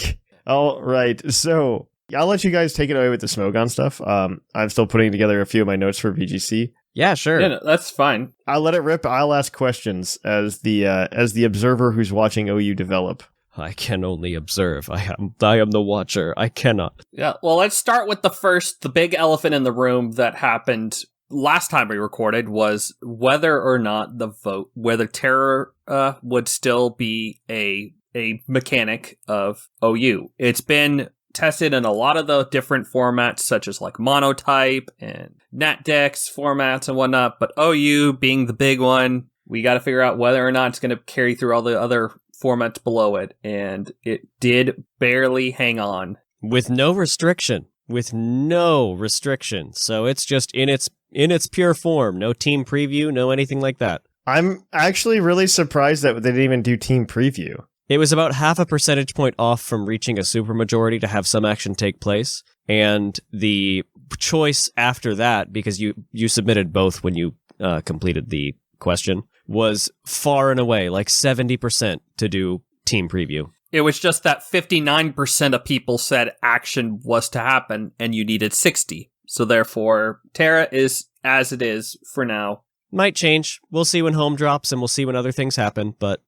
All right, so I'll let you guys take it away with the Smogon stuff. I'm still putting together a few of my notes for VGC. Yeah, sure. Yeah, no, that's fine. I'll let it rip. I'll ask questions as the observer who's watching OU develop. I can only observe. I am the watcher. I cannot. Yeah. Well, let's start with the big elephant in the room that happened last time we recorded was whether or not whether Terror would still be a mechanic of OU. It's been tested in a lot of the different formats, such as like monotype and NatDex formats and whatnot, but OU being the big one, we got to figure out whether or not it's going to carry through all the other formats below it, and it did barely hang on. With no restriction. So it's just in its pure form. No team preview, no anything like that. I'm actually really surprised that they didn't even do team preview. It was about half a percentage point off from reaching a supermajority to have some action take place. And the choice after that, because you submitted both when you completed the question, was far and away, like 70% to do team preview. It was just that 59% of people said action was to happen, and you needed 60. So therefore, Terra is as it is for now. Might change. We'll see when home drops, and we'll see when other things happen, but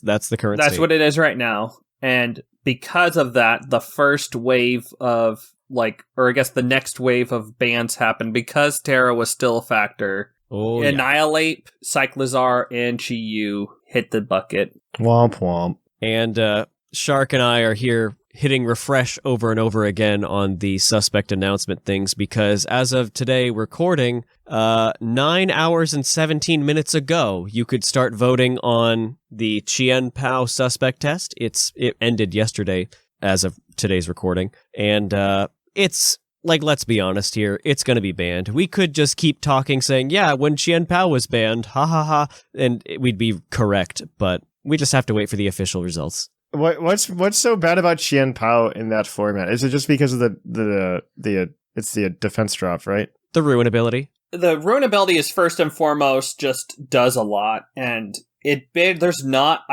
that's the current That's state. what it is right now. And because of that, the first wave of, the next wave of bans happened because Terra was still a factor. Oh, yeah. Annihilate, Cyclizar, and Chi-Yu hit the bucket. Womp womp. And Shark and I are here hitting refresh over and over again on the suspect announcement things because as of today recording, 9 hours and 17 minutes ago, you could start voting on the Chien Pao suspect test. It ended yesterday as of today's recording. And it's like, let's be honest here, it's going to be banned. We could just keep talking saying, yeah, when Chien Pao was banned, ha ha ha, and we'd be correct, but we just have to wait for the official results. What's so bad about Chien Pao in that format? Is it just because of it's the defense drop, right? The ruin ability. The ruin ability is first and foremost just does a lot, and I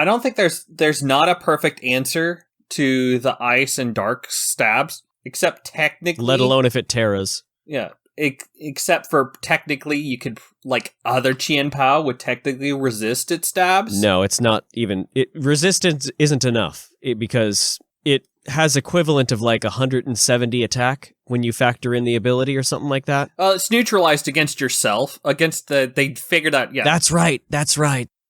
don't think there's not a perfect answer to the ice and dark stabs, except technically, Let alone if it terras. Yeah. Except for technically, you could, other Chien Pao would technically resist its stabs. No, it's not even. Resistance isn't enough because it has equivalent of like 170 attack when you factor in the ability or something like that. It's neutralized against yourself, they figured out, yeah. That's right.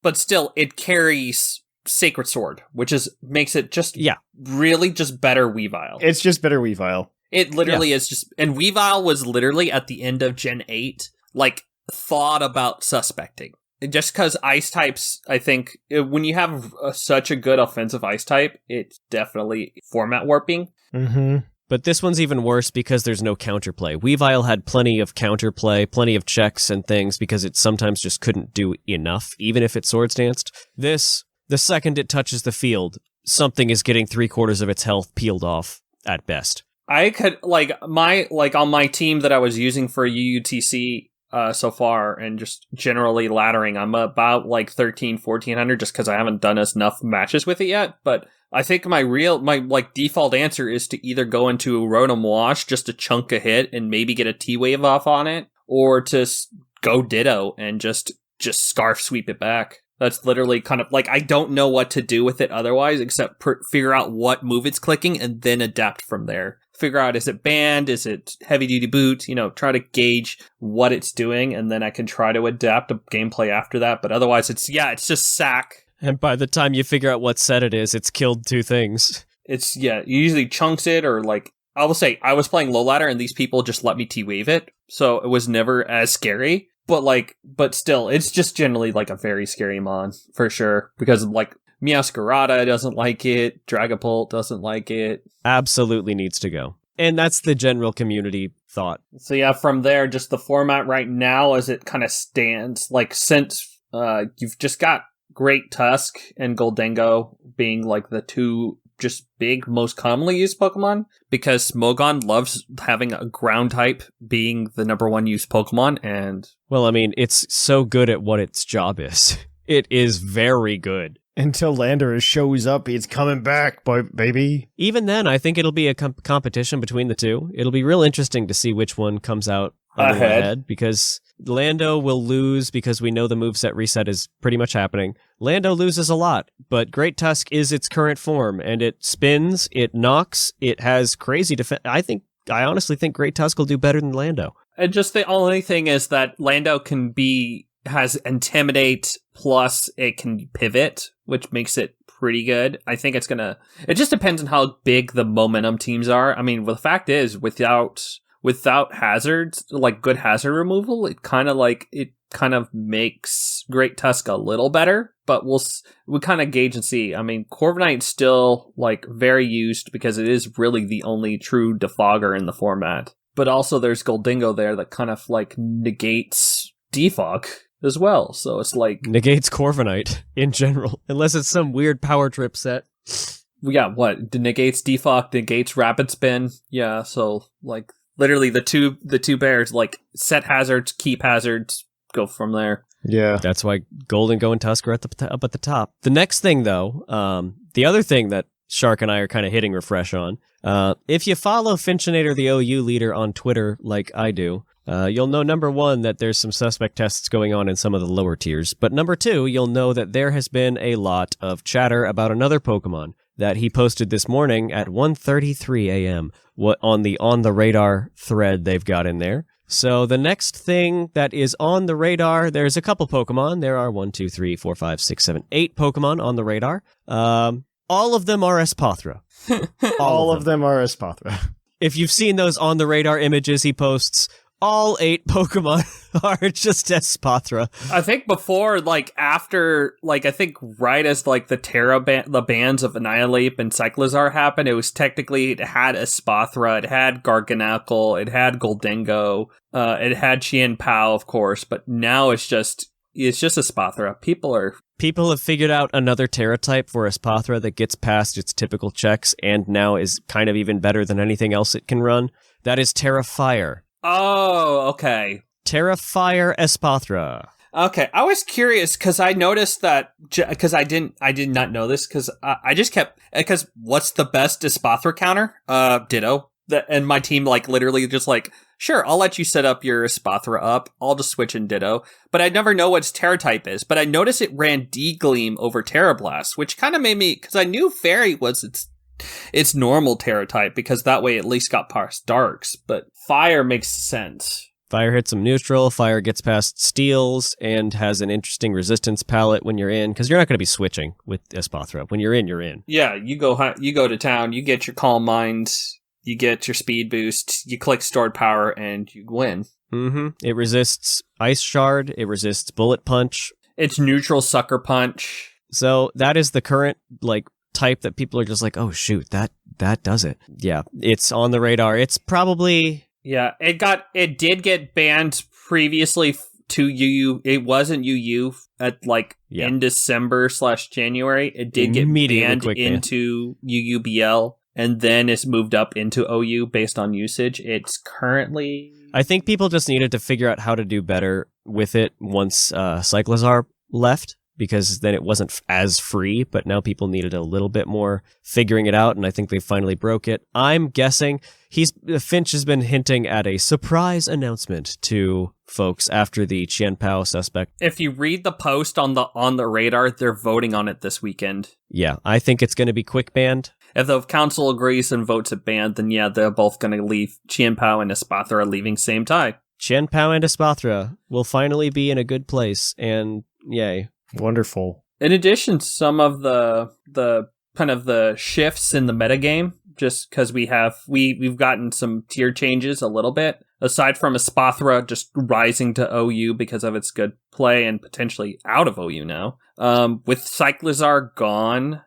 But still, it carries Sacred Sword, which makes it just really just better Weavile. It's just better Weavile. It literally is just, and Weavile was literally at the end of Gen 8, like, thought about suspecting. Just because ice types, I think, when you have such a good offensive ice type, it's definitely format warping. Mm-hmm. But this one's even worse because there's no counterplay. Weavile had plenty of counterplay, plenty of checks and things because it sometimes just couldn't do enough, even if it Swords Danced. This, the second it touches the field, something is getting 3/4 of its health peeled off at best. I could, on my team that I was using for UUTC so far, and just generally laddering, I'm about 1,1400 just because I haven't done enough matches with it yet, but I think my default answer is to either go into Rotom Wash just to chunk a hit and maybe get a T-Wave off on it, or to go Ditto and just Scarf Sweep it back. That's literally kind of I don't know what to do with it otherwise except figure out what move it's clicking and then adapt from there. Figure out, is it banned? Is it heavy duty boot? Try to gauge what it's doing, and then I can try to adapt a gameplay after that. But otherwise, it's just sack. And by the time you figure out what set it is, it's killed 2 things. It's, you usually chunks it, or I will say, I was playing low ladder and these people just let me T-Wave it. So it was never as scary. But still, it's just generally a very scary mon, for sure. Because Meowscarada doesn't like it, Dragapult doesn't like it. Absolutely needs to go. And that's the general community thought. So yeah, from there, just the format right now as it kind of stands, since you've just got Great Tusk and Goldengo being the 2 just big, most commonly used Pokemon, because Smogon loves having a ground type being the number 1 used Pokemon, and... Well, I mean, it's so good at what its job is. It is very good. Until Landorus shows up, he's coming back, baby. Even then, I think it'll be a competition between the 2. It'll be real interesting to see which one comes out ahead, because Lando will lose because we know the moveset reset is pretty much happening. Lando loses a lot, but Great Tusk is its current form, and it spins, it knocks, it has crazy defense. I honestly think Great Tusk will do better than Lando. And just the only thing is that Lando has Intimidate, plus it can pivot, which makes it pretty good. I think it just depends on how big the momentum teams are. I mean, the fact is, without hazards, good hazard removal, it kind of makes Great Tusk a little better, but we kind of gauge and see. I mean, Corviknight's still very used because it is really the only true defogger in the format. But also there's Goldengo there that kind of negates defog as well. So it's negates Corviknight in general, unless it's some weird power trip set. Yeah, what? Negates defog, negates rapid spin. Yeah, so literally the two bears set hazards, keep hazards, go from there. Yeah. That's why Goldengo and Tusk are up at the top. The next thing though, the other thing that Shark and I are kind of hitting refresh on, if you follow Finchinator, the OU leader, on Twitter like I do, you'll know, number 1, that there's some suspect tests going on in some of the lower tiers, but number 2, you'll know that there has been a lot of chatter about another Pokemon that he posted this morning at 1:33 a.m. On the radar thread they've got in there. So the next thing that is on the radar, there's a couple Pokemon. There are 1, 2, 3, 4, 5, 6, 7, 8 Pokemon on the radar. All of them are Espathra. All of them are Espathra. If you've seen those on the radar images he posts, all 8 Pokemon are just Espathra. I think before, after, I think right as, the bans of Annihilate and Cyclizar happened, it had Espathra, it had Garganacl, it had Goldengo, it had Qianpao, of course, but now it's just Espathra. People have figured out another Terra type for Espathra that gets past its typical checks and now is kind of even better than anything else it can run. That is Terra Fire. Oh, okay. Terra Fire Espathra. Okay, I was curious because I noticed that, because I did not know this, because I just kept, because what's the best Espathra counter? Ditto. And my team literally just sure, I'll let you set up your Espathra up. I'll just switch in Ditto. But I never know what its Terra type is. But I noticed it ran D-Gleam over Terra Blast, which kind of made me, because I knew Fairy was its its normal Terra type, because that way at least got past darks. But fire makes sense. Fire hits some neutral, fire gets past steals, and has an interesting resistance palette when you're in, because you're not going to be switching with Espathra. When you're in, you're in. Yeah, you go to town, you get your Calm Mind, you get your speed boost, you click stored power, and you win. Mm-hmm. It resists Ice Shard, it resists Bullet Punch. It's neutral Sucker Punch. So that is the current, type that people are just like, oh shoot, that does it. Yeah, it's on the radar. It's probably... Yeah, it did get banned previously to UU. It wasn't UU at in December/January. It did get banned into UUBL, and then it's moved up into OU based on usage. It's currently... I think people just needed to figure out how to do better with it once Cyclizar left, because then it wasn't as free, but now people needed a little bit more figuring it out, and I think they finally broke it. I'm guessing Finch has been hinting at a surprise announcement to folks after the Qianpao suspect. If you read the post on the radar, they're voting on it this weekend. Yeah, I think it's going to be quick banned. If the council agrees and votes it banned, then yeah, they're both going to leave. Qianpao and Espathra are leaving same time. Qianpao and Espathra will finally be in a good place, and yay. Wonderful. In addition, some of the kind of the shifts in the metagame, just because we've gotten some tier changes a little bit, aside from Espathra just rising to OU because of its good play and potentially out of OU now. With Cyclizar gone,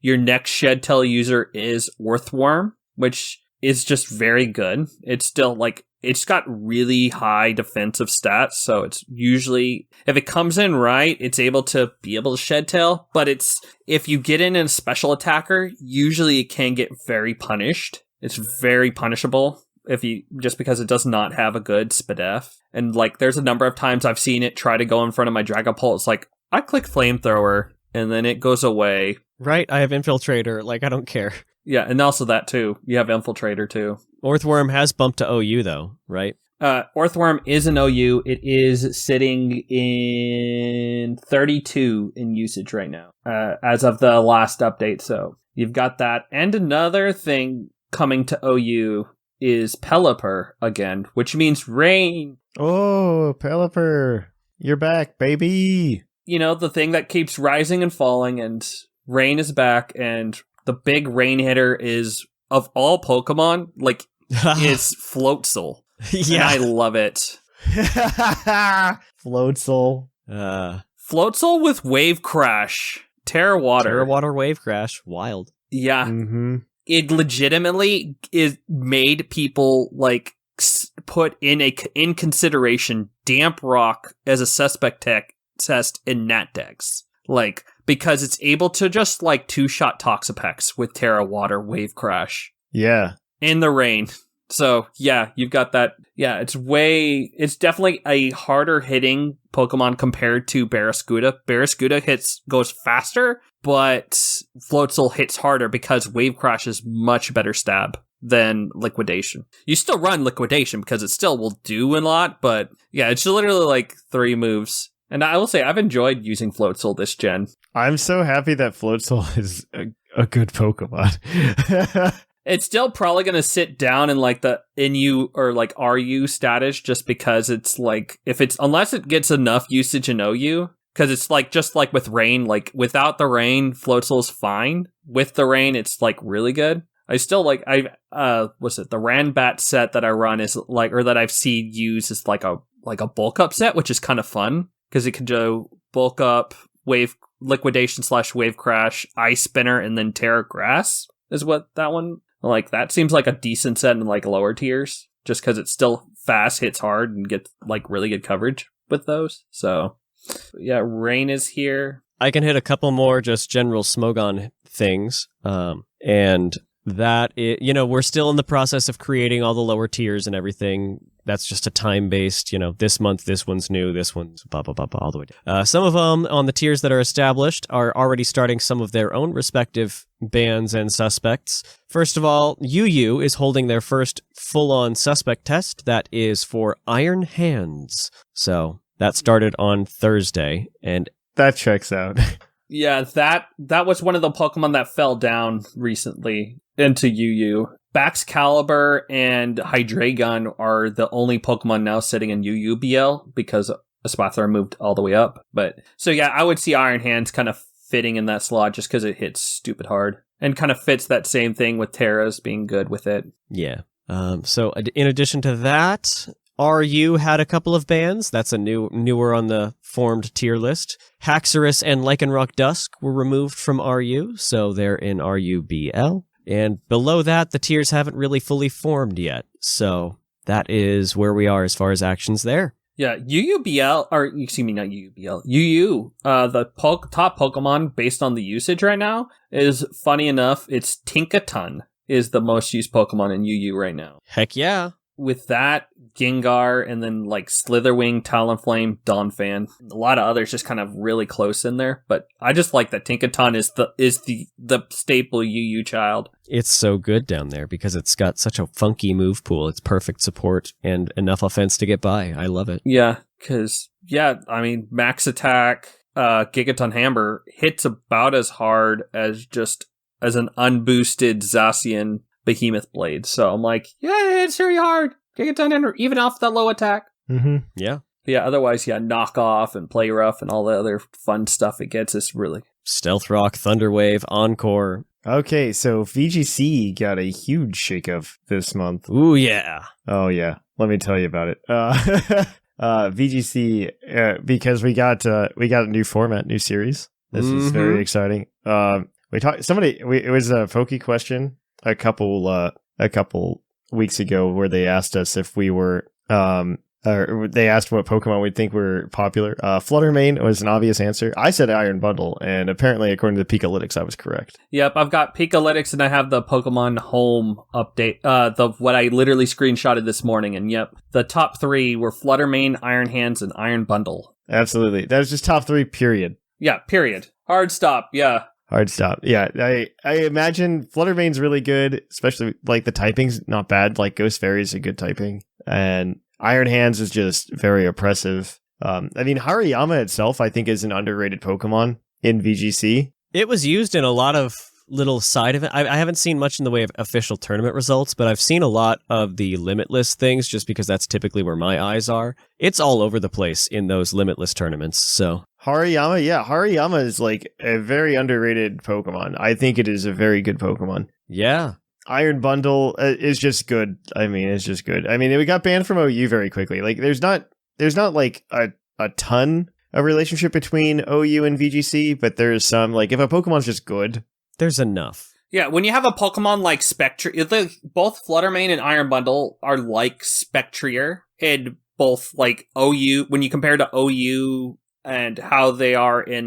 your next Shedtail user is Earthworm, which is just very good. It's still it's got really high defensive stats, so it's usually, if it comes in right, it's able to shed tail, but if you get in a special attacker, usually it can get very punished. It's very punishable just because it does not have a good SPDF. And there's a number of times I've seen it try to go in front of my Dragapult. It's I click Flamethrower, and then it goes away. Right, I have Infiltrator, I don't care. Yeah, and also that too. You have Infiltrator too. Earthworm has bumped to OU though, right? Earthworm is an OU. It is sitting in 32 in usage right now, as of the last update. So you've got that. And another thing coming to OU is Pelipper again, which means rain. Oh, Pelipper, you're back, baby. The thing that keeps rising and falling, and rain is back, and the big rain hitter is, of all Pokemon, is Floatzel. Yeah. And I love it. Floatzel. Floatzel with Wave Crash. Terra Water Wave Crash. Wild. Yeah. Mm-hmm. It legitimately made people put in consideration Damp Rock as a suspect test in Nat decks. Because it's able to just two-shot Toxapex with Terra Water Wave Crash. Yeah. In the rain. So, yeah, you've got that. Yeah, it's definitely a harder hitting Pokemon compared to Barraskewda. Barraskewda goes faster, but Floatzel hits harder because Wave Crash is much better stab than Liquidation. You still run Liquidation because it still will do a lot, but yeah, it's literally 3 moves. And I will say, I've enjoyed using Floatzel this gen. I'm so happy that Floatzel is a good Pokemon. It's still probably going to sit down in the NU or RU status, just because it's unless it gets enough usage in OU, because it's just with rain, without the rain, Floatzel's fine. With the rain, it's really good. I still the Ranbat set that I run is or that I've seen used is a bulk up set, which is kind of fun. Because it can do bulk up, Liquidation / Wave Crash, Ice Spinner, and then Terra Grass is what that one... that seems like a decent set in lower tiers, just because it's still fast, hits hard, and gets really good coverage with those. So, yeah, rain is here. I can hit a couple more just general Smogon things. And that, we're still in the process of creating all the lower tiers and everything. That's just a time-based, this month, this one's new, this one's blah, blah, blah, blah, all the way down. Some of them on the tiers that are established are already starting some of their own respective bans and suspects. First of all, UU is holding their first full-on suspect test that is for Iron Hands. So that started on Thursday, and that checks out. Yeah, that was one of the Pokemon that fell down recently into UU. Baxcalibur and Hydreigon are the only Pokemon now sitting in UUBL because Espathra moved all the way up. But so yeah, I would see Iron Hands kind of fitting in that slot just because it hits stupid hard and kind of fits that same thing with Terra's being good with it. Yeah. So in addition to that, RU had a couple of bans. That's a newer on the formed tier list. Haxorus and Lycanroc Dusk were removed from RU, so they're in RUBL. And below that, the tiers haven't really fully formed yet. So that is where we are as far as actions there. Yeah, UUBL, or excuse me, not UUBL, UU, the top Pokemon based on the usage right now is, funny enough, it's Tinkaton is the most used Pokemon in UU right now. Heck yeah. With that, Gengar, and then like Slitherwing, Talonflame, Donphan. A lot of others just kind of really close in there, but I just like that Tinkaton is the staple UU child. It's so good down there because it's got such a funky move pool. It's perfect support and enough offense to get by. I love it. Yeah, because, I mean, max attack, Gigaton Hammer hits about as hard as an unboosted Zacian Behemoth Blade. So I'm like, yeah, it's very hard. Gigaton Hammer, even off that low attack. Mm-hmm. Yeah. But yeah, otherwise, knock off and play rough and all the other fun stuff it gets is really... Stealth Rock, Thunderwave, Encore. Okay, so VGC got a huge shakeup this month. Ooh, yeah. Oh, yeah. Let me tell you about it. VGC, because we got a new format, new series. This is very exciting. It was a Poke question a couple weeks ago where they asked us if we were, or they asked what Pokemon we'd think were popular. Fluttermane was an obvious answer. I said Iron Bundle, and apparently, according to Pucalytics, I was correct. Yep, I've got Pucalytics, and I have the Pokemon Home update, what I literally screenshotted this morning, and yep, the top 3 were Fluttermane, Iron Hands, and Iron Bundle. Absolutely. That was just top 3, period. Yeah, period. Hard stop, yeah. Hard stop. Yeah, I imagine Fluttermane's really good, especially like the typing's not bad. Like Ghost Fairy is a good typing, and Iron Hands is just very oppressive. I mean, Hariyama itself, I think, is an underrated Pokemon in VGC. It was used in a lot of little side events. I haven't seen much in the way of official tournament results, but I've seen a lot of the Limitless things just because that's typically where my eyes are. It's all over the place in those Limitless tournaments, so... Hariyama is like a very underrated Pokemon. I think it is a very good Pokemon. Yeah. Iron Bundle is just good. I mean, it's just good. I mean, we got banned from OU very quickly. Like, there's not like a ton of relationship between OU and VGC, but there's some, like, if a Pokemon's just good, there's enough. Yeah, when you have a Pokemon like both Fluttermane and Iron Bundle are like Spectrier, and both like OU, when you compare to OU and how they are in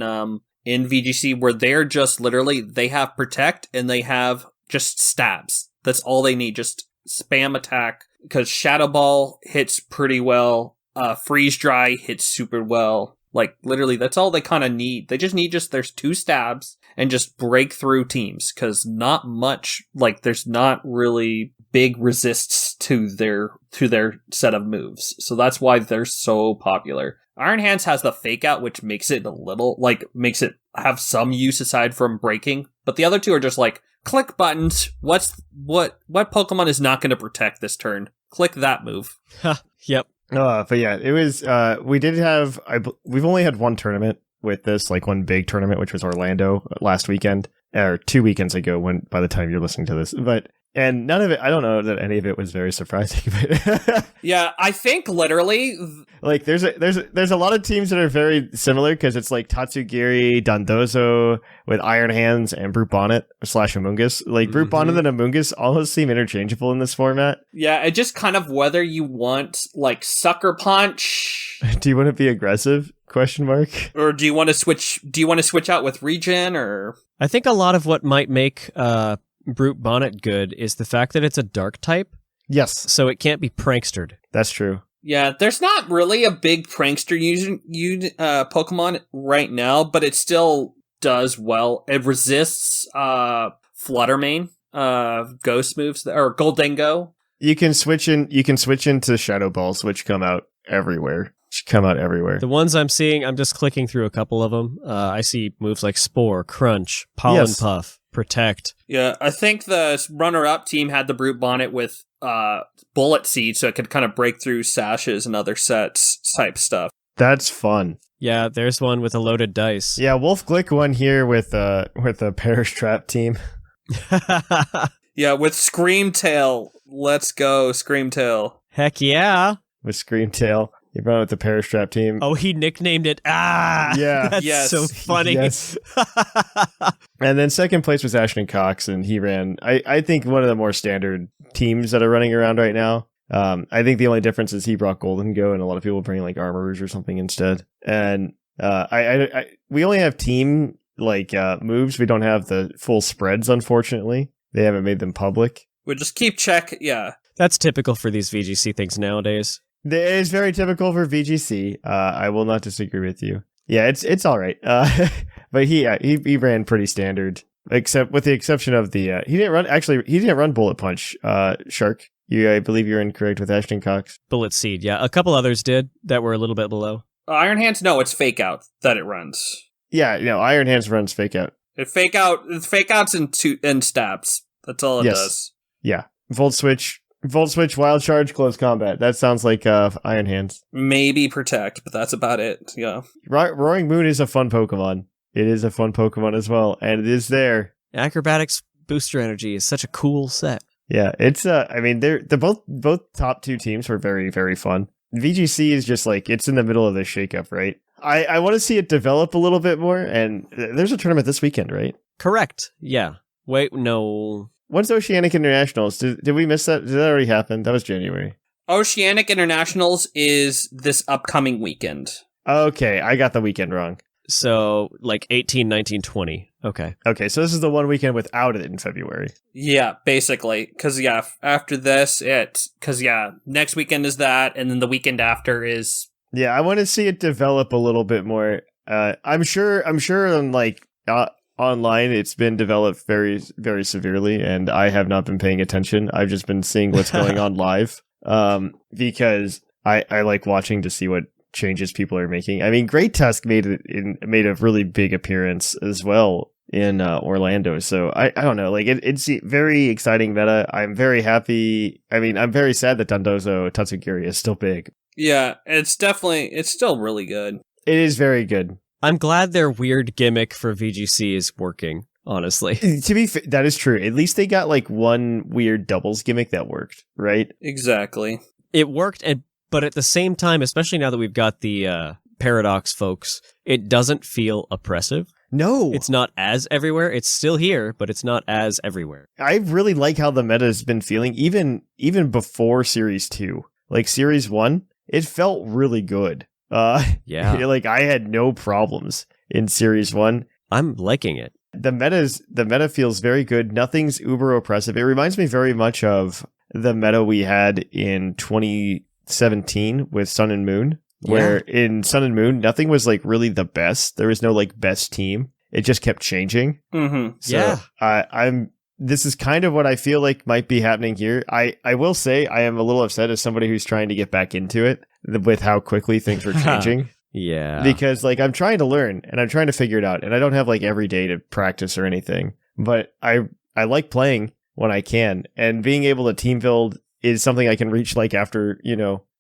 VGC, where they're just literally, they have Protect and they have just stabs. That's all they need, just spam attack, because Shadow Ball hits pretty well, Freeze Dry hits super well. Like, literally, that's all they kind of need. They just need there's 2 stabs and just break through teams, because not much, like, there's not really big resists to their set of moves. So that's why they're so popular. Iron Hands has the Fake Out, which makes it makes it have some use aside from breaking. But the other 2 are just like, click buttons. What Pokemon is not going to protect this turn? Click that move. Yep. But yeah, it was, we've only had one tournament with this, like one big tournament, which was Orlando last weekend, or 2 weekends ago by the time you're listening to this. And none of it, I don't know that any of it was very surprising. But yeah, I think literally, like there's a lot of teams that are very similar, because it's like Tatsugiri, Dondozo with Iron Hands, and Brute Bonnet / Amoonguss. Like Brute Bonnet and Amoonguss almost seem interchangeable in this format. Yeah, it just kind of whether you want like Sucker Punch. Do you want to be aggressive? ? Or do you want to switch? Do you want to switch out with Regen? Or I think a lot of what might make Brute Bonnet good is the fact that it's a dark type. Yes. So it can't be prankstered. That's true. Yeah, there's not really a big prankster Pokemon right now, but it still does well. It resists Fluttermane, Ghost moves, or Goldengo. You can switch into Shadow Balls, which come out everywhere. Should come out everywhere. The ones I'm seeing, I'm just clicking through a couple of them. I see moves like Spore, Crunch, Pollen Puff, Protect. Yeah, I think the runner-up team had the Brute Bonnet with Bullet Seed, so it could kind of break through sashes and other sets type stuff. That's fun. Yeah, there's one with a loaded dice. Yeah, Wolf Glick won here with a Perish Trap team. Yeah, with Screamtail. Let's go, Screamtail. Heck yeah. With Screamtail. He brought it with the Perish Trap team. Oh, he nicknamed it. Yeah. That's Yes. so funny. Yes. And then second place was Ashton Cox, and he ran, I think, one of the more standard teams that are running around right now. I think the only difference is he brought Golden Go, and a lot of people bring like Armorers or something instead. And we only have team moves. We don't have the full spreads, unfortunately. They haven't made them public. We'll just keep check. Yeah. That's typical for these VGC things nowadays. It is very typical for VGC. I will not disagree with you. Yeah, it's all right. But he ran pretty standard, except with the exception of the he didn't run Bullet Punch. Shark, I believe you're incorrect with Ashton Cox. Bullet Seed, yeah. A couple others did that were a little bit below. Iron Hands, no, it's Fake Out that it runs. Yeah, Iron Hands runs Fake Out. It's Fake Outs and stabs. That's all it does. Yeah, Volt Switch, Wild Charge, Close Combat. That sounds like Iron Hands. Maybe Protect, but that's about it. Yeah. Roaring Moon is a fun Pokemon. It is a fun Pokemon as well, and it is there. Acrobatics Booster Energy is such a cool set. Yeah, it's they're both top two teams were very, very fun. VGC is just it's in the middle of this shakeup, right? I want to see it develop a little bit more, and there's a tournament this weekend, right? Correct. Yeah. Wait, no. When's Oceanic Internationals? Did we miss that? Did that already happen? That was January. Oceanic Internationals is this upcoming weekend. Okay, I got the weekend wrong. So, 18, 19, 20. Okay. Okay, so this is the one weekend without it in February. Yeah, basically. Because, after this, next weekend is that, and then the weekend after is... Yeah, I want to see it develop a little bit more. I'm sure on, online it's been developed very, very severely, and I have not been paying attention. I've just been seeing what's going on live, because I like watching to see what changes people are making. I mean, Great Tusk made a really big appearance as well in Orlando. So I don't know, it's a very exciting meta. I'm very happy. I mean, I'm very sad that Dondozo Tatsugiri is still big. Yeah, it's still really good. It is very good. I'm glad their weird gimmick for VGC is working, honestly. To be fair, that is true. At least they got one weird doubles gimmick that worked, right? Exactly. It worked, but at the same time, especially now that we've got the Paradox folks, it doesn't feel oppressive. No. It's not as everywhere. It's still here, but it's not as everywhere. I really like how the meta has been feeling, even before Series 2. Series 1, it felt really good. Yeah. I had no problems in Series 1. I'm liking it. The meta feels very good. Nothing's uber oppressive. It reminds me very much of the meta we had in 2017 with Sun and Moon, where in Sun and Moon, nothing was really the best. There was no best team. It just kept changing. Mm-hmm. So this is kind of what I feel might be happening here. I will say I am a little upset as somebody who's trying to get back into it with how quickly things are changing. Yeah. Because I'm trying to learn and I'm trying to figure it out, and I don't have every day to practice or anything, but I like playing when I can, and being able to team build is something I can reach after,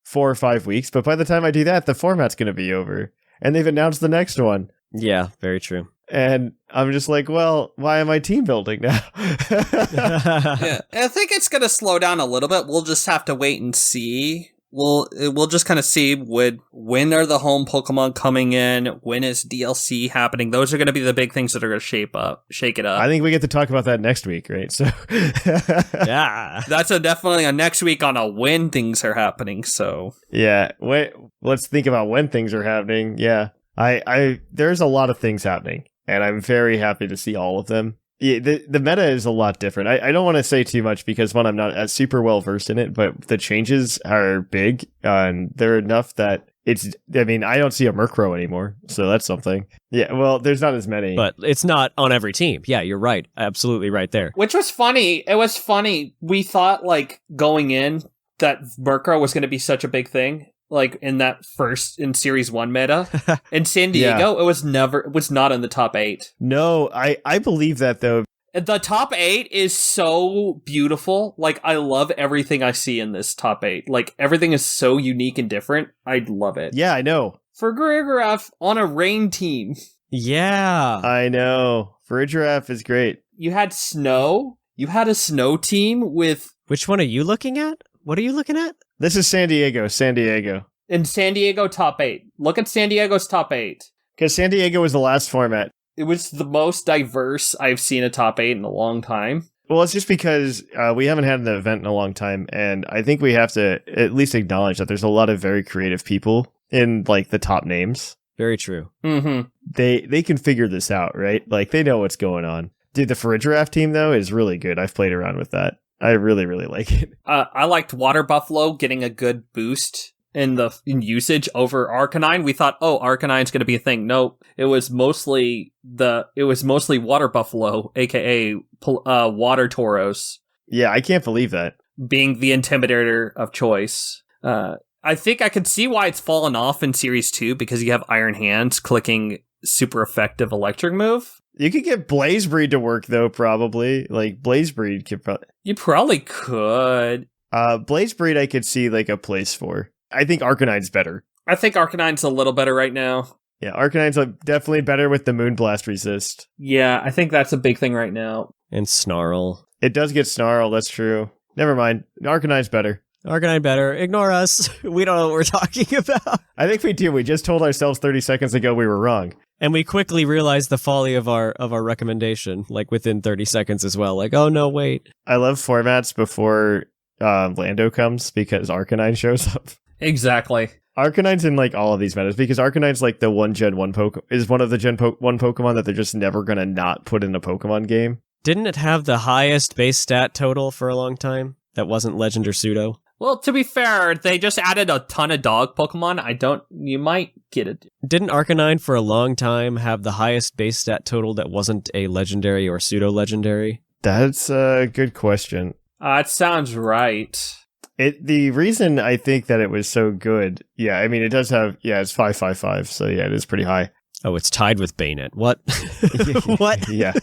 4 or 5 weeks. But by the time I do that, the format's going to be over and they've announced the next one. Yeah, very true. And I'm just well, why am I team building now? Yeah, I think it's going to slow down a little bit. We'll just have to wait and see. We'll just kind of see when are the home Pokemon coming in? When is DLC happening? Those are going to be the big things that are going to shake it up. I think we get to talk about that next week, right? So yeah, that's definitely a next week on when things are happening. So yeah, let's think about when things are happening. Yeah, there's a lot of things happening, and I'm very happy to see all of them. Yeah, the meta is a lot different. I don't want to say too much because, one, I'm not as super well versed in it, but the changes are big, and they're enough that I don't see a Murkrow anymore, so that's something. Yeah, well, there's not as many. But it's not on every team. Yeah, you're right. Absolutely right there. Which was funny. It was funny. We thought, going in, that Murkrow was going to be such a big thing. like in that first in Series 1 meta. In San Diego, it was not in the top 8. No, I believe that though. The top 8 is so beautiful. Like, I love everything I see in this top 8. Like, everything is so unique and different. I love it. Yeah, I know. For Grigraf on a rain team. Yeah. I know. Giraffe is great. You had snow. You had a snow team with... Which one are you looking at? What are you looking at? This is San Diego. In San Diego top 8. Look at San Diego's top 8. Because San Diego was the last format. It was the most diverse I've seen a top 8 in a long time. Well, it's just because we haven't had an event in a long time, and I think we have to at least acknowledge that there's a lot of very creative people in, like, the top names. Very true. Mm-hmm. They can figure this out, right? Like, they know what's going on. Dude, the Giraffe team, though, is really good. I've played around with that. I really, really like it. I liked Water Buffalo getting a good boost in usage over Arcanine. We thought, Arcanine's going to be a thing. Nope. It was mostly Water Buffalo, aka Water Tauros. Yeah, I can't believe that. Being the intimidator of choice. I think I could see why it's fallen off in Series 2 because you have Iron Hands clicking super effective electric move. You could get Blaze Breed to work, though, probably. Like, Blaze Breed could probably... You probably could. Blaze Breed I could see, like, a place for. I think Arcanine's better. I think Arcanine's a little better right now. Yeah, Arcanine's definitely better with the Moonblast resist. Yeah, I think that's a big thing right now. And Snarl. It does get Snarl, that's true. Never mind. Arcanine's better. Arcanine better. Ignore us. We don't know what we're talking about. I think we do. We just told ourselves 30 seconds ago we were wrong. And we quickly realized the folly of our recommendation, like within 30 seconds as well. Like, oh no, wait. I love formats before Lando comes because Arcanine shows up. Exactly. Arcanine's in like all of these metas because Arcanine's like the one Gen 1 is one of the Gen 1 Pokemon that they're just never going to not put in a Pokemon game. Didn't it have the highest base stat total for a long time? That wasn't Legend or Pseudo? Well, to be fair, they just added a ton of dog Pokemon. You might get it. Didn't Arcanine for a long time have the highest base stat total that wasn't a legendary or pseudo-legendary? That's a good question. It sounds right. The reason I think that it was so good, yeah, I mean, it does have, it's 555, so yeah, it is pretty high. Oh, it's tied with Bayonet. What? What? Yeah,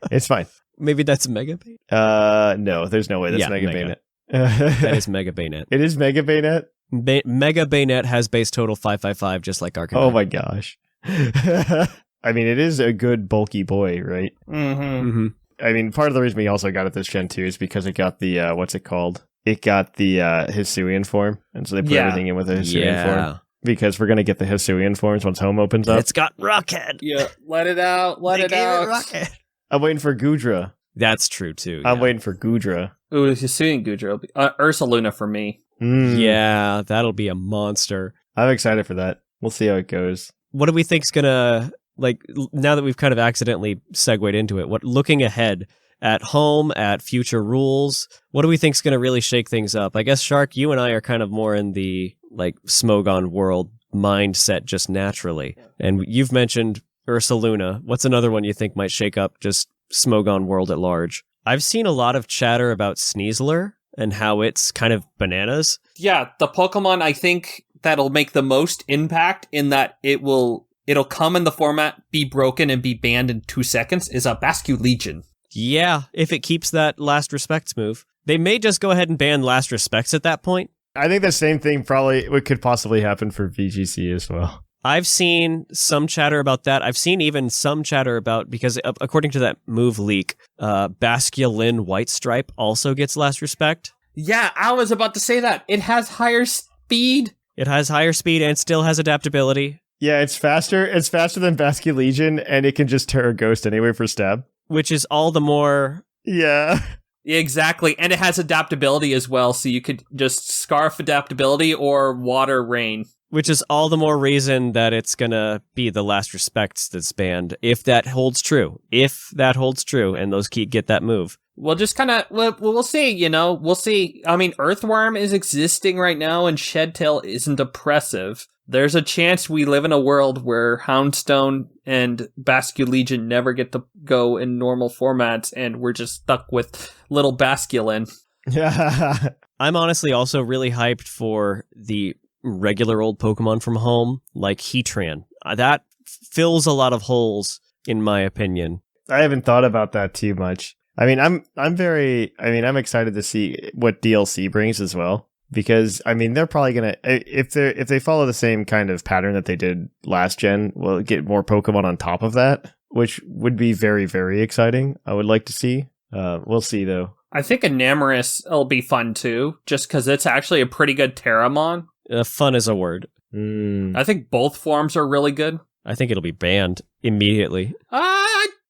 it's fine. Maybe that's Mega Bayonet? No, there's no way that's Mega Bayonet. That is Mega Bayonet. It is Mega Bayonet? Mega Bayonet has base total 555, just like Arcanine. Oh my gosh. I mean, it is a good bulky boy, right? Mm-hmm. Mm-hmm. I mean, part of the reason we also got it this Gen 2 is because it got the, what's it called? It got the Hisuian form, and so they put everything in with a Hisuian form. Because we're going to get the Hisuian forms once home opens up. It's got Rockhead! Yeah, let it out, let it out. Rockhead. I'm waiting for Goodra. That's true, too. I'm waiting for Goodra. Ooh, Hisuian Goodra. Ursaluna for me. Yeah, that'll be a monster. I'm excited for that. We'll see how it goes. What do we think's gonna, like, now that we've kind of accidentally segued into it, looking ahead at home, at future rules, what do we think's gonna really shake things up? I guess, Shark, you and I are kind of more in the, like, Smogon world mindset just naturally. And you've mentioned Ursaluna. What's another one you think might shake up just Smogon world at large? I've seen a lot of chatter about Sneasler and how it's kind of bananas. Yeah, the Pokemon I think that'll make the most impact in that it'll come in the format, be broken, and be banned in 2 seconds is a Basculegion. Yeah, if it keeps that Last Respects move. They may just go ahead and ban Last Respects at that point. I think the same thing could possibly happen for VGC as well. I've seen some chatter about that. I've seen even some chatter about, because according to that move leak, Basculin White Stripe also gets Last Respect. Yeah, I was about to say that. It has higher speed. It has higher speed and still has adaptability. Yeah, it's faster. It's faster than Basculegion, and it can just Terra Ghost anyway for stab. Which is all the more... Yeah. Exactly, and it has adaptability as well, so you could just Scarf adaptability or Water Rain. Which is all the more reason that it's gonna be the Last Respects that's banned, if that holds true. If that holds true, and those get that move. We'll just kind of, we'll see, we'll see. I mean, Earthworm is existing right now, and Shedtail isn't oppressive. There's a chance we live in a world where Houndstone and Basculegion never get to go in normal formats, and we're just stuck with little Basculin. Yeah. I'm honestly also really hyped for the regular old Pokemon from home, like Heatran. That fills a lot of holes, in my opinion. I haven't thought about that too much. I mean, I'm excited to see what DLC brings as well, because I mean, they're probably gonna, if they follow the same kind of pattern that they did last gen, we'll get more Pokemon on top of that, which would be very, very exciting. I would like to see. We'll see though. I think Enamorus will be fun too, just because it's actually a pretty good Terramon. Fun is a word. I think both forms are really good. I think it'll be banned immediately.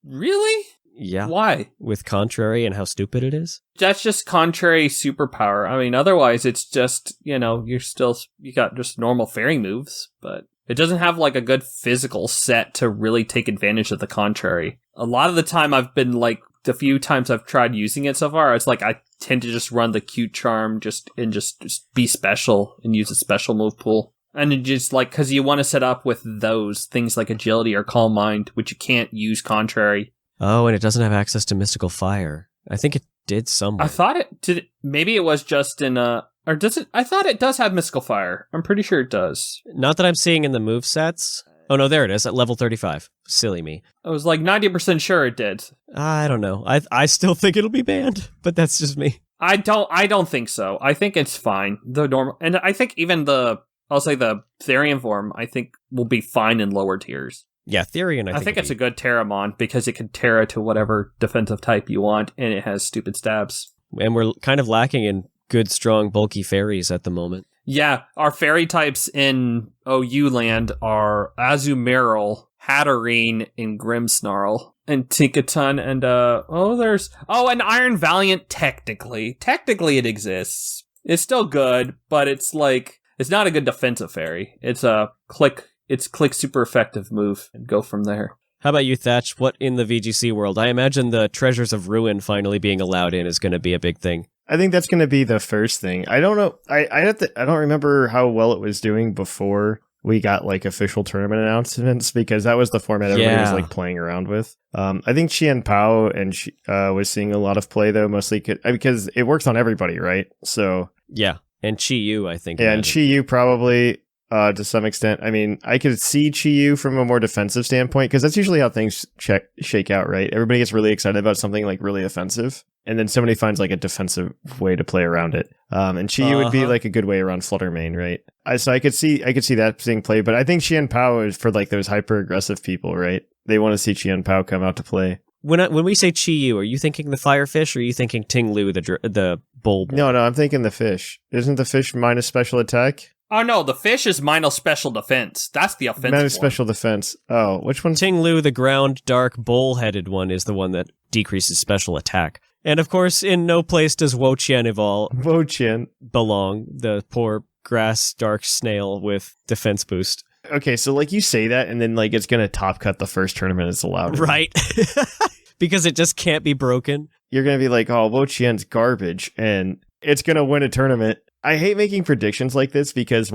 Really? Yeah. Why? With Contrary and how stupid it is? That's just Contrary superpower. I mean, otherwise it's just, you got just normal fairy moves, but it doesn't have like a good physical set to really take advantage of the Contrary. A lot of the time I've been like, the few times I've tried using it so far, it's like I tend to just run the cute charm just be special and use a special move pool. And it just like, because you want to set up with those things like agility or calm mind, which you can't use Contrary. Oh, and it doesn't have access to Mystical Fire. I think it did somewhere. I thought it did. Maybe it was just in or does it? I thought it does have Mystical Fire. I'm pretty sure it does. Not that I'm seeing in the movesets. Oh no, there it is at level 35. Silly me. I was like 90% sure it did. I don't know. I still think it'll be banned, but that's just me. I don't think so. I think it's fine. The normal, and I think even I'll say the Therian form, I think will be fine in lower tiers. Yeah, Therian, I think it's a good Terramon because it can Terra to whatever defensive type you want, and it has stupid stabs. And we're kind of lacking in good, strong, bulky fairies at the moment. Yeah, our fairy types in OU land are Azumarill, Hatterene, and Grimmsnarl, and Tinkaton, and and Iron Valiant. Technically it exists. It's still good, but it's like it's not a good defensive fairy. It's a click super effective move and go from there. How about you, Thatch? What in the VGC world? I imagine the Treasures of Ruin finally being allowed in is going to be a big thing. I think that's going to be the first thing. I don't know. I don't remember how well it was doing before we got like official tournament announcements, because that was the format everybody was like playing around with. I think Qian Pao was seeing a lot of play though, mostly because it works on everybody, right? So yeah, and Chi Yu, I think. Yeah, and Chi Yu probably. To some extent. I mean, I could see Chi Yu from a more defensive standpoint, because that's usually how things shake out, right? Everybody gets really excited about something like really offensive, and then somebody finds like a defensive way to play around it. And Chi Yu would be like a good way around Fluttermane, right? So I could see that being played, but I think Qian Pao is for like those hyper aggressive people, right? They want to see Qian Pao come out to play. When we say Chi Yu, are you thinking the Firefish, or are you thinking Ting Lu, the bull? No, I'm thinking the fish. Isn't the fish minus special attack? Oh no, the fish is minus special defense. That's the offensive minus special defense. Oh, which one's Ting Lu, the ground dark bull-headed one, is the one that decreases special attack. And of course, in no place does Wo Qian belong, the poor grass dark snail with defense boost. Okay, so like you say that, and then like it's gonna top cut the first tournament it's allowed. Right. Because it just can't be broken. You're gonna be like, oh, Wo Qian's garbage, and it's gonna win a tournament. I hate making predictions like this because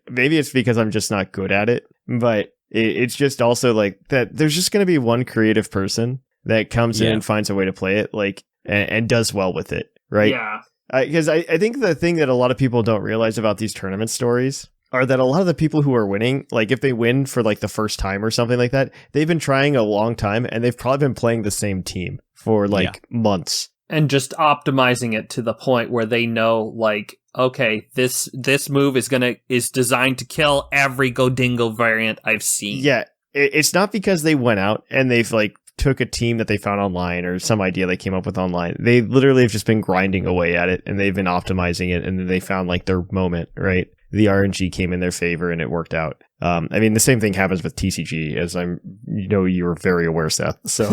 maybe it's because I'm just not good at it, but it's just also like that there's just going to be one creative person that comes in and finds a way to play it like and does well with it, right? Yeah. Because I think the thing that a lot of people don't realize about these tournament stories are that a lot of the people who are winning, like if they win for like the first time or something like that, they've been trying a long time and they've probably been playing the same team for like months. And just optimizing it to the point where they know, like, okay, this move is designed to kill every Godingo variant I've seen. Yeah, it's not because they went out and they've like took a team that they found online or some idea they came up with online. They literally have just been grinding away at it and they've been optimizing it, and then they found like their moment, right? The RNG came in their favor and it worked out. I mean, the same thing happens with TCG, as you're very aware, Seth. So,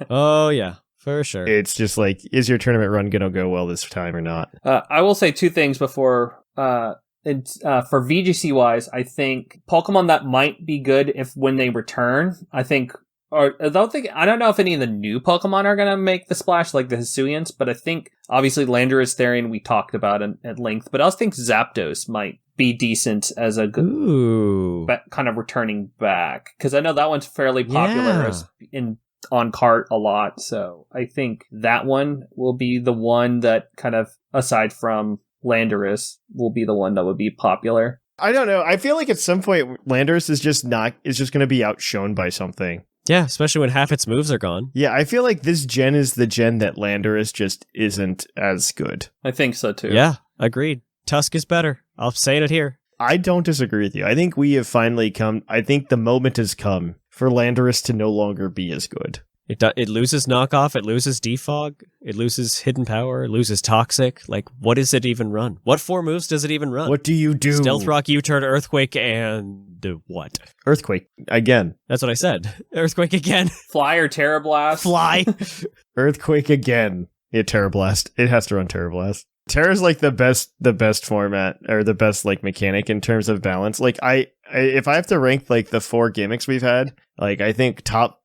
oh yeah. For sure. It's just like, is your tournament run going to go well this time or not? I will say two things before, for VGC wise, I think Pokemon that might be good when they return, I don't know if any of the new Pokemon are going to make the splash, like the Hisuians, but I think obviously Landorus, Therian we talked about at length, but I also think Zapdos might be decent as a good kind of returning back, because I know that one's fairly popular on cart a lot, so I think that one will be the one that kind of, aside from Landorus, will be the one that would be popular. I don't know. I feel like at some point Landorus is just going to be outshone by something. Yeah, especially when half its moves are gone. Yeah, I feel like this gen is the gen that Landorus just isn't as good. I think so too. Yeah, agreed. Tusk is better. I'm saying it here. I don't disagree with you. I think we have finally come. I think the moment has come for Landorus to no longer be as good. It loses knockoff, it loses defog, it loses hidden power, it loses toxic. Like, what does it even run? What 4 moves does it even run? What do you do? Stealth Rock, U-turn, Earthquake, and what? Earthquake again. That's what I said. Earthquake again. Fly or Terra Blast. Fly. Earthquake again. Yeah, Terra Blast. It has to run Terra Blast. Terra's like the best format or the best like mechanic in terms of balance. Like I if I have to rank like the 4 gimmicks we've had, like I think top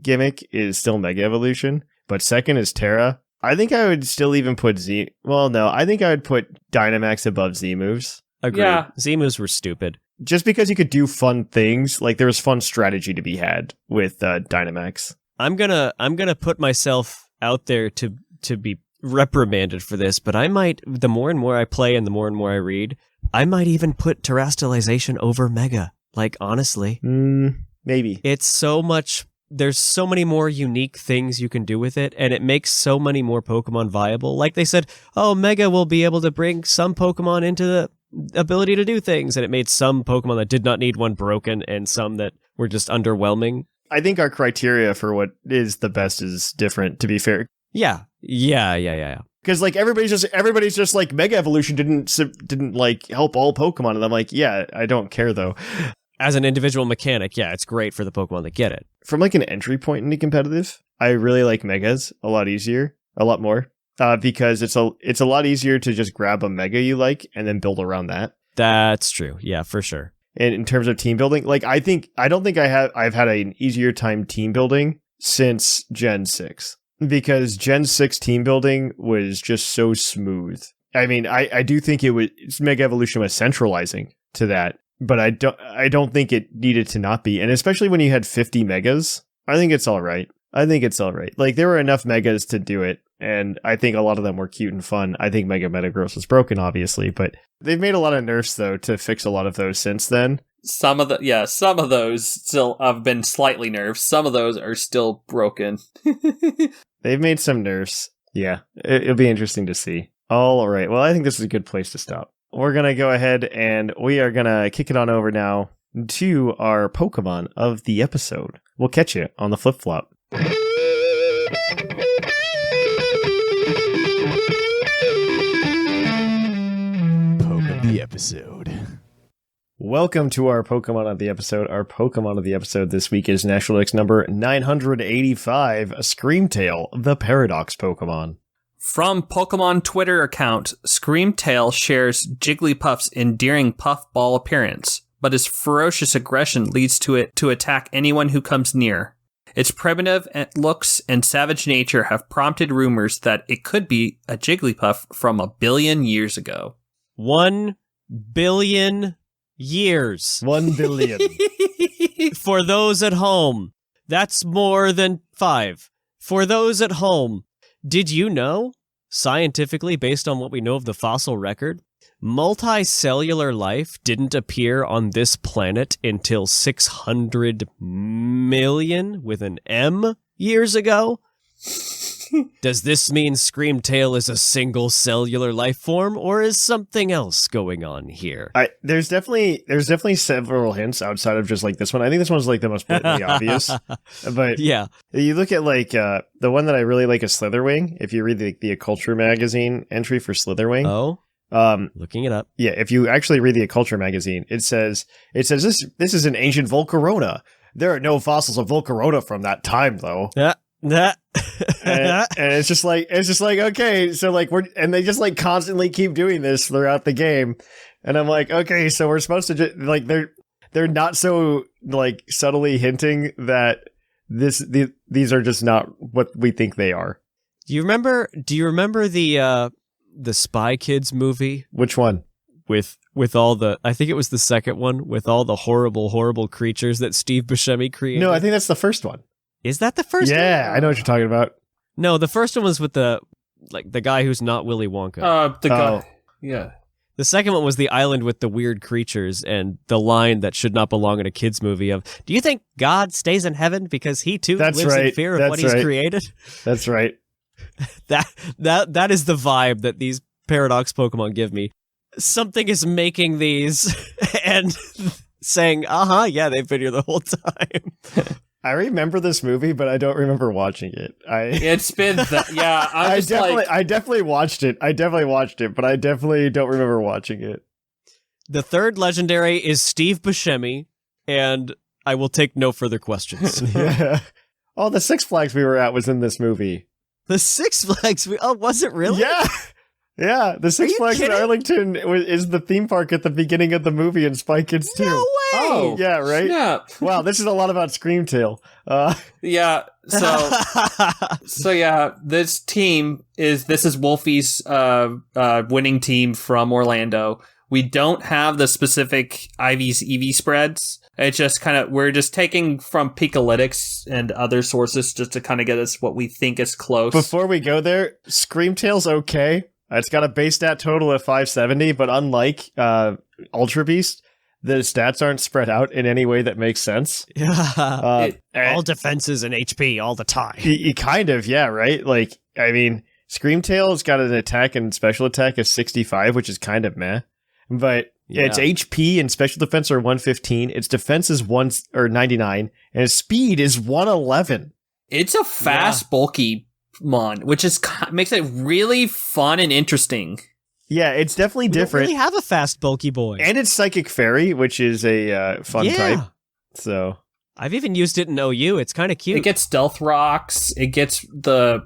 gimmick is still Mega Evolution, but second is Terra. I think I would still even put Z. Well, no, I think I would put Dynamax above Z moves. Agreed. Yeah. Z moves were stupid. Just because you could do fun things, like there was fun strategy to be had with Dynamax. I'm gonna put myself out there to be reprimanded for this, but I might, the more and more I play and the more I read, I might even put Terastallization over Mega. Like, honestly. Maybe. It's so much, there's so many more unique things you can do with it, and it makes so many more Pokemon viable. Like they said, oh, Mega will be able to bring some Pokemon into the ability to do things, and it made some Pokemon that did not need one broken and some that were just underwhelming. I think our criteria for what is the best is different, to be fair. Yeah. Because like everybody's just like Mega Evolution didn't like help all Pokemon, and I'm like, yeah, I don't care though. As an individual mechanic, yeah, it's great for the Pokemon that get it. From like an entry point into competitive, I really like Megas a lot more, because it's a lot easier to just grab a Mega you like and then build around that. That's true, yeah, for sure. And in terms of team building, like I don't think I've had an easier time team building since Gen 6. Because Gen 6 team building was just so smooth. I mean, I do think Mega Evolution was centralizing to that, but I don't think it needed to not be. And especially when you had 50 Megas, I think it's all right. Like there were enough Megas to do it, and I think a lot of them were cute and fun. I think Mega Metagross was broken, obviously, but they've made a lot of nerfs though to fix a lot of those since then. Some of those still have been slightly nerfed. Some of those are still broken. They've made some nerfs. Yeah, it'll be interesting to see. All right. Well, I think this is a good place to stop. We're going to go ahead and we are going to kick it on over now to our Pokemon of the episode. We'll catch you on the flip-flop. Poke of the episode. Welcome to our Pokemon of the episode. Our Pokemon of the episode this week is National Dex number 985, Screamtail, the Paradox Pokemon. From Pokemon Twitter account, Screamtail shares Jigglypuff's endearing puffball appearance, but his ferocious aggression leads to it to attack anyone who comes near. Its primitive looks and savage nature have prompted rumors that it could be a Jigglypuff from 1 billion years ago. 1 billion years. 1 billion. For those at home, that's more than 5. For those at home, did you know, scientifically, based on what we know of the fossil record, multicellular life didn't appear on this planet until 600 million, with an M, years ago? Does this mean Screamtail is a single cellular life form, or is something else going on here? There's definitely several hints outside of just like this one. I think this one's like the most blatantly obvious. But yeah, you look at like the one that I really like is Slitherwing. If you read the Culture magazine entry for Slitherwing, looking it up. Yeah, if you actually read the Culture magazine, it says this is an ancient Volcarona. There are no fossils of Volcarona from that time though. Yeah. and it's just like okay, so like they just like constantly keep doing this throughout the game, and I'm like, okay, so we're supposed to like they're not so like subtly hinting that these are just not what we think they are. Do you remember the Spy Kids movie? Which one? With all the, I think it was the second one, with all the horrible creatures that Steve Buscemi created. No, I think that's the first one. Is that the first one? Yeah, I know what you're talking about. No, the first one was with the guy who's not Willy Wonka. The guy. Yeah. The second one was the island with the weird creatures and the line that should not belong in a kid's movie of, do you think God stays in heaven because he too lives in fear of what he's created? That's right. That is the vibe that these Paradox Pokemon give me. Something is making these and saying, yeah, they've been here the whole time. I remember this movie, but I don't remember watching it. It's been, I definitely watched it. But I definitely don't remember watching it. The third legendary is Steve Buscemi, and I will take no further questions. Yeah. Oh, the Six Flags we were at was in this movie. The Six Flags? Was it really? Yeah. Yeah, the Six Flags in Arlington is the theme park at the beginning of the movie in Spy Kids 2. No way! Oh, yeah, right? Yeah. Wow, this is a lot about Screamtail. Yeah, so yeah, this is Wolfie's winning team from Orlando. We don't have the specific Ivy's EV spreads. It's just we're just taking from Peakalytics and other sources just to kind of get us what we think is close. Before we go there, Screamtail's okay. It's got a base stat total of 570, but unlike Ultra Beast, the stats aren't spread out in any way that makes sense. Yeah. All defenses and HP all the time. Kind of, yeah, right? Like, I mean, Screamtail's got an attack and special attack of 65, which is kind of meh. But its HP and special defense are 115, its defense is 99, and its speed is 111. It's a fast, bulky mon, which makes it really fun and interesting. Yeah, it's definitely different. We really have a fast, bulky boy. And it's Psychic Fairy, which is a fun type. So I've even used it in OU. It's kind of cute. It gets Stealth Rocks. It gets the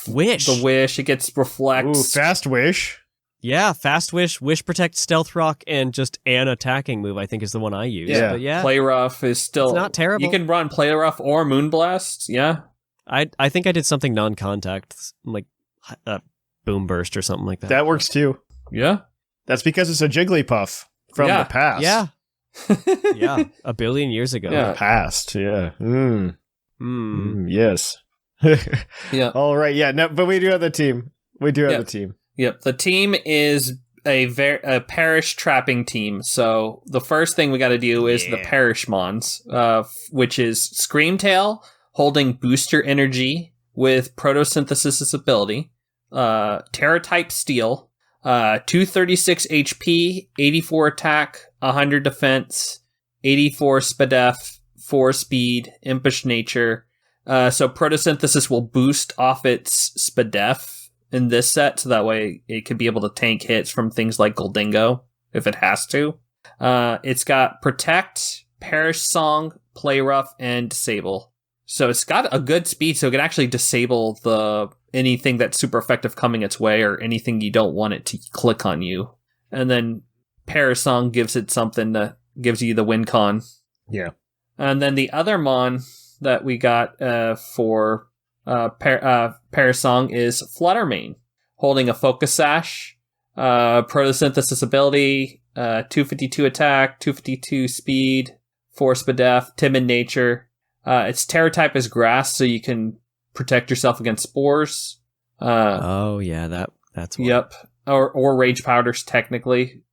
Wish. The Wish. It gets Reflects. Ooh, Fast Wish. Yeah, Fast Wish, Wish Protect, Stealth Rock, and just an attacking move, I think, is the one I use. Yeah. But yeah. Play Rough is still... It's not terrible. You can run Play Rough or Moonblast, yeah. I think I did something non-contact, like Boom Burst or something like that. That works too. Yeah. That's because it's a Jigglypuff from the past. Yeah. Yeah, a billion years ago. Yeah. The past, yeah. Yes. Yeah. All right, yeah, no, but we do have the team. Yep, the team is a parish trapping team. So the first thing we got to do is the parish mons, which is Screamtail, holding booster energy with photosynthesis ability, Terra type Steel, 236 HP, 84 attack, 100 defense, 84 spadef, 4 speed, impish nature. So photosynthesis will boost off its spadef in this set, so that way it could be able to tank hits from things like Goldingo if it has to. It's got Protect, Perish Song, Play Rough, and Disable. So it's got a good speed, so it can actually disable anything that's super effective coming its way or anything you don't want it to click on you. And then Perish Song gives it something that gives you the win con. Yeah. And then the other mon that we got for Perish Song is Fluttermane, holding a Focus Sash, Photosynthesis ability, 252 attack, 252 speed, 4 spadef, Timid nature. Its Terra type is Grass, so you can protect yourself against spores. That's one. Yep. Or Rage Powders, technically.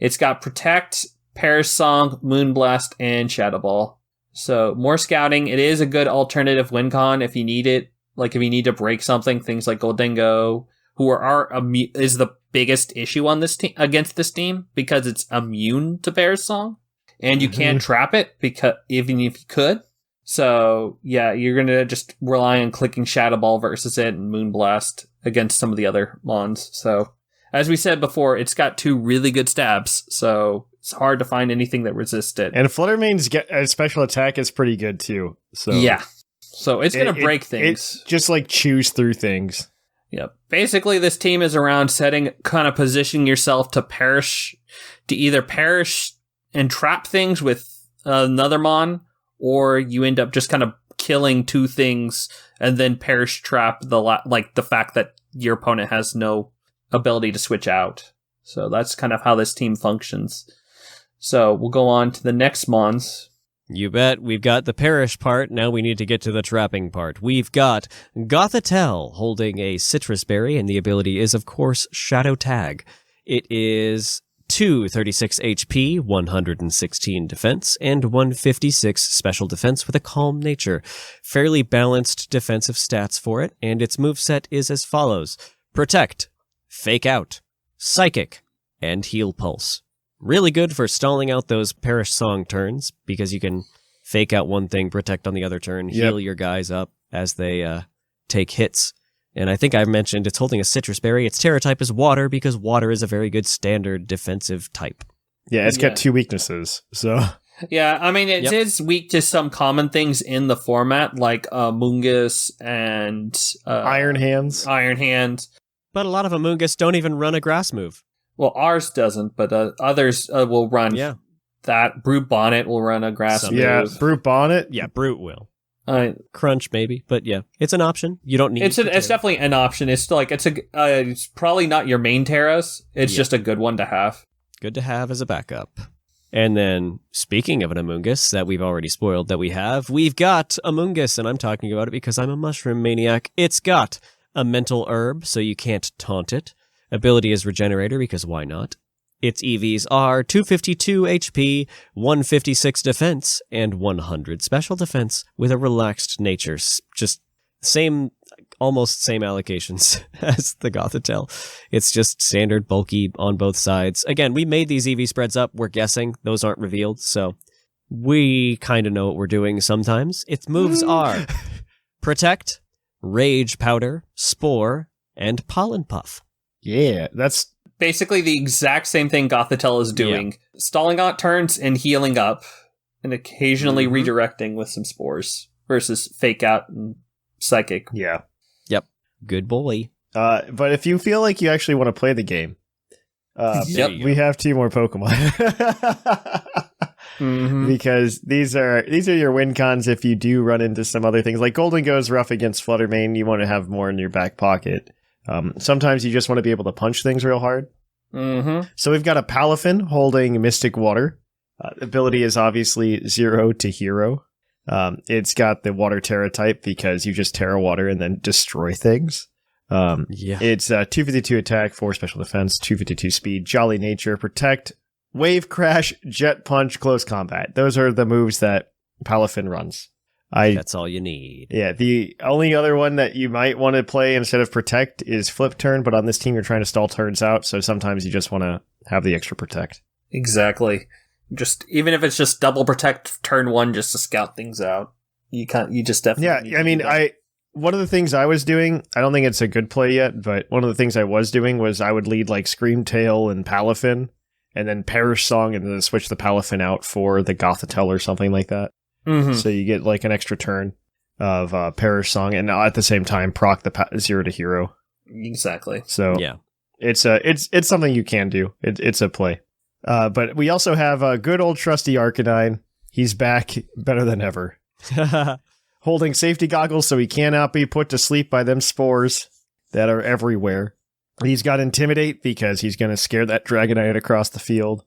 It's got Protect, Perish Song, Moonblast, and Shadow Ball. So more scouting. It is a good alternative win con if you need it. Like if you need to break something, things like Goldingo, is the biggest issue on this team against this team because it's immune to Perish Song, and you can't trap it because even if you could. So yeah, you're gonna just rely on clicking Shadow Ball versus it and Moonblast against some of the other mons. So as we said before, it's got 2 really good stabs, so it's hard to find anything that resists it. And Fluttermane's special attack is pretty good too. So yeah. So it's going to break things. Just like chews through things. Yep. Basically, this team is around positioning yourself to either perish and trap things with another mon, or you end up just kind of killing 2 things and then perish trap the fact that your opponent has no ability to switch out. So that's kind of how this team functions. So we'll go on to the next mons. You bet. We've got the perish part. Now we need to get to the trapping part. We've got Gothitelle holding a citrus berry, and the ability is, of course, Shadow Tag. It is 236 HP, 116 defense, and 156 special defense with a calm nature. Fairly balanced defensive stats for it, and its moveset is as follows. Protect, Fake Out, Psychic, and Heal Pulse. Really good for stalling out those Perish Song turns, because you can fake out one thing, protect on the other turn, heal your guys up as they take hits. And I think I mentioned it's holding a citrus berry. Its Terra type is water, because water is a very good standard defensive type. Yeah, it's got 2 weaknesses, so... Yeah, I mean, it is weak to some common things in the format, like Mungus and... Iron Hands. Iron Hands. But a lot of Amoonguss don't even run a grass move. Well, ours doesn't, but others will run that. Brute Bonnet will run a grass move. Yeah, Brute Bonnet? Yeah, Brute will. Crunch, maybe, but yeah, it's an option. You don't need it's definitely an option. It's like it's probably not your main Terras. It's just a good one to have. Good to have as a backup. And then, speaking of an Amoonguss that we've already spoiled that we've got Amoonguss, and I'm talking about it because I'm a mushroom maniac. It's got a mental herb, so you can't taunt it. Ability is Regenerator, because why not? Its EVs are 252 HP, 156 defense, and 100 special defense with a relaxed nature. Just almost same allocations as the Gothitelle. It's just standard bulky on both sides. Again, we made these EV spreads up. We're guessing. Those aren't revealed, so we kind of know what we're doing sometimes. Its moves are Protect, Rage Powder, Spore, and Pollen Puff. Yeah, that's... basically the exact same thing Gothitelle is doing. Yeah. Stalling out turns and healing up, and occasionally redirecting with some spores, versus Fake Out and Psychic. Yeah. Yep. Good boy. But if you feel like you actually want to play the game, we have 2 more Pokemon. Because these are your win cons if you do run into some other things. Like Golden goes rough against Fluttermane, you want to have more in your back pocket. Sometimes you just want to be able to punch things real hard. So we've got a Palafin holding Mystic Water. Ability is obviously 0 to Hero. It's got the Water Terra type because you just Terra Water and then destroy things. It's 252 attack, 4 special defense, 252 speed, Jolly Nature, Protect, Wave Crash, Jet Punch, Close Combat. Those are the moves that Palafin runs. That's all you need. Yeah, the only other one that you might want to play instead of Protect is Flip Turn, but on this team you're trying to stall turns out, so sometimes you just want to have the extra Protect. Exactly. Just even if it's just double Protect turn 1 just to scout things out. You just definitely I mean, one of the things I was doing, I don't think it's a good play yet, but one of the things I was doing was I would lead like Screamtail and Palafin, and then Perish Song, and then switch the Palafin out for the Gothitelle or something like that. So you get like an extra turn of Perish Song, and at the same time proc the 0 to Hero. Exactly. So yeah, it's something you can do. It's a play. But we also have a good old trusty Arcanine. He's back, better than ever. Holding safety goggles so he cannot be put to sleep by them spores that are everywhere. He's got Intimidate because he's going to scare that Dragonite across the field.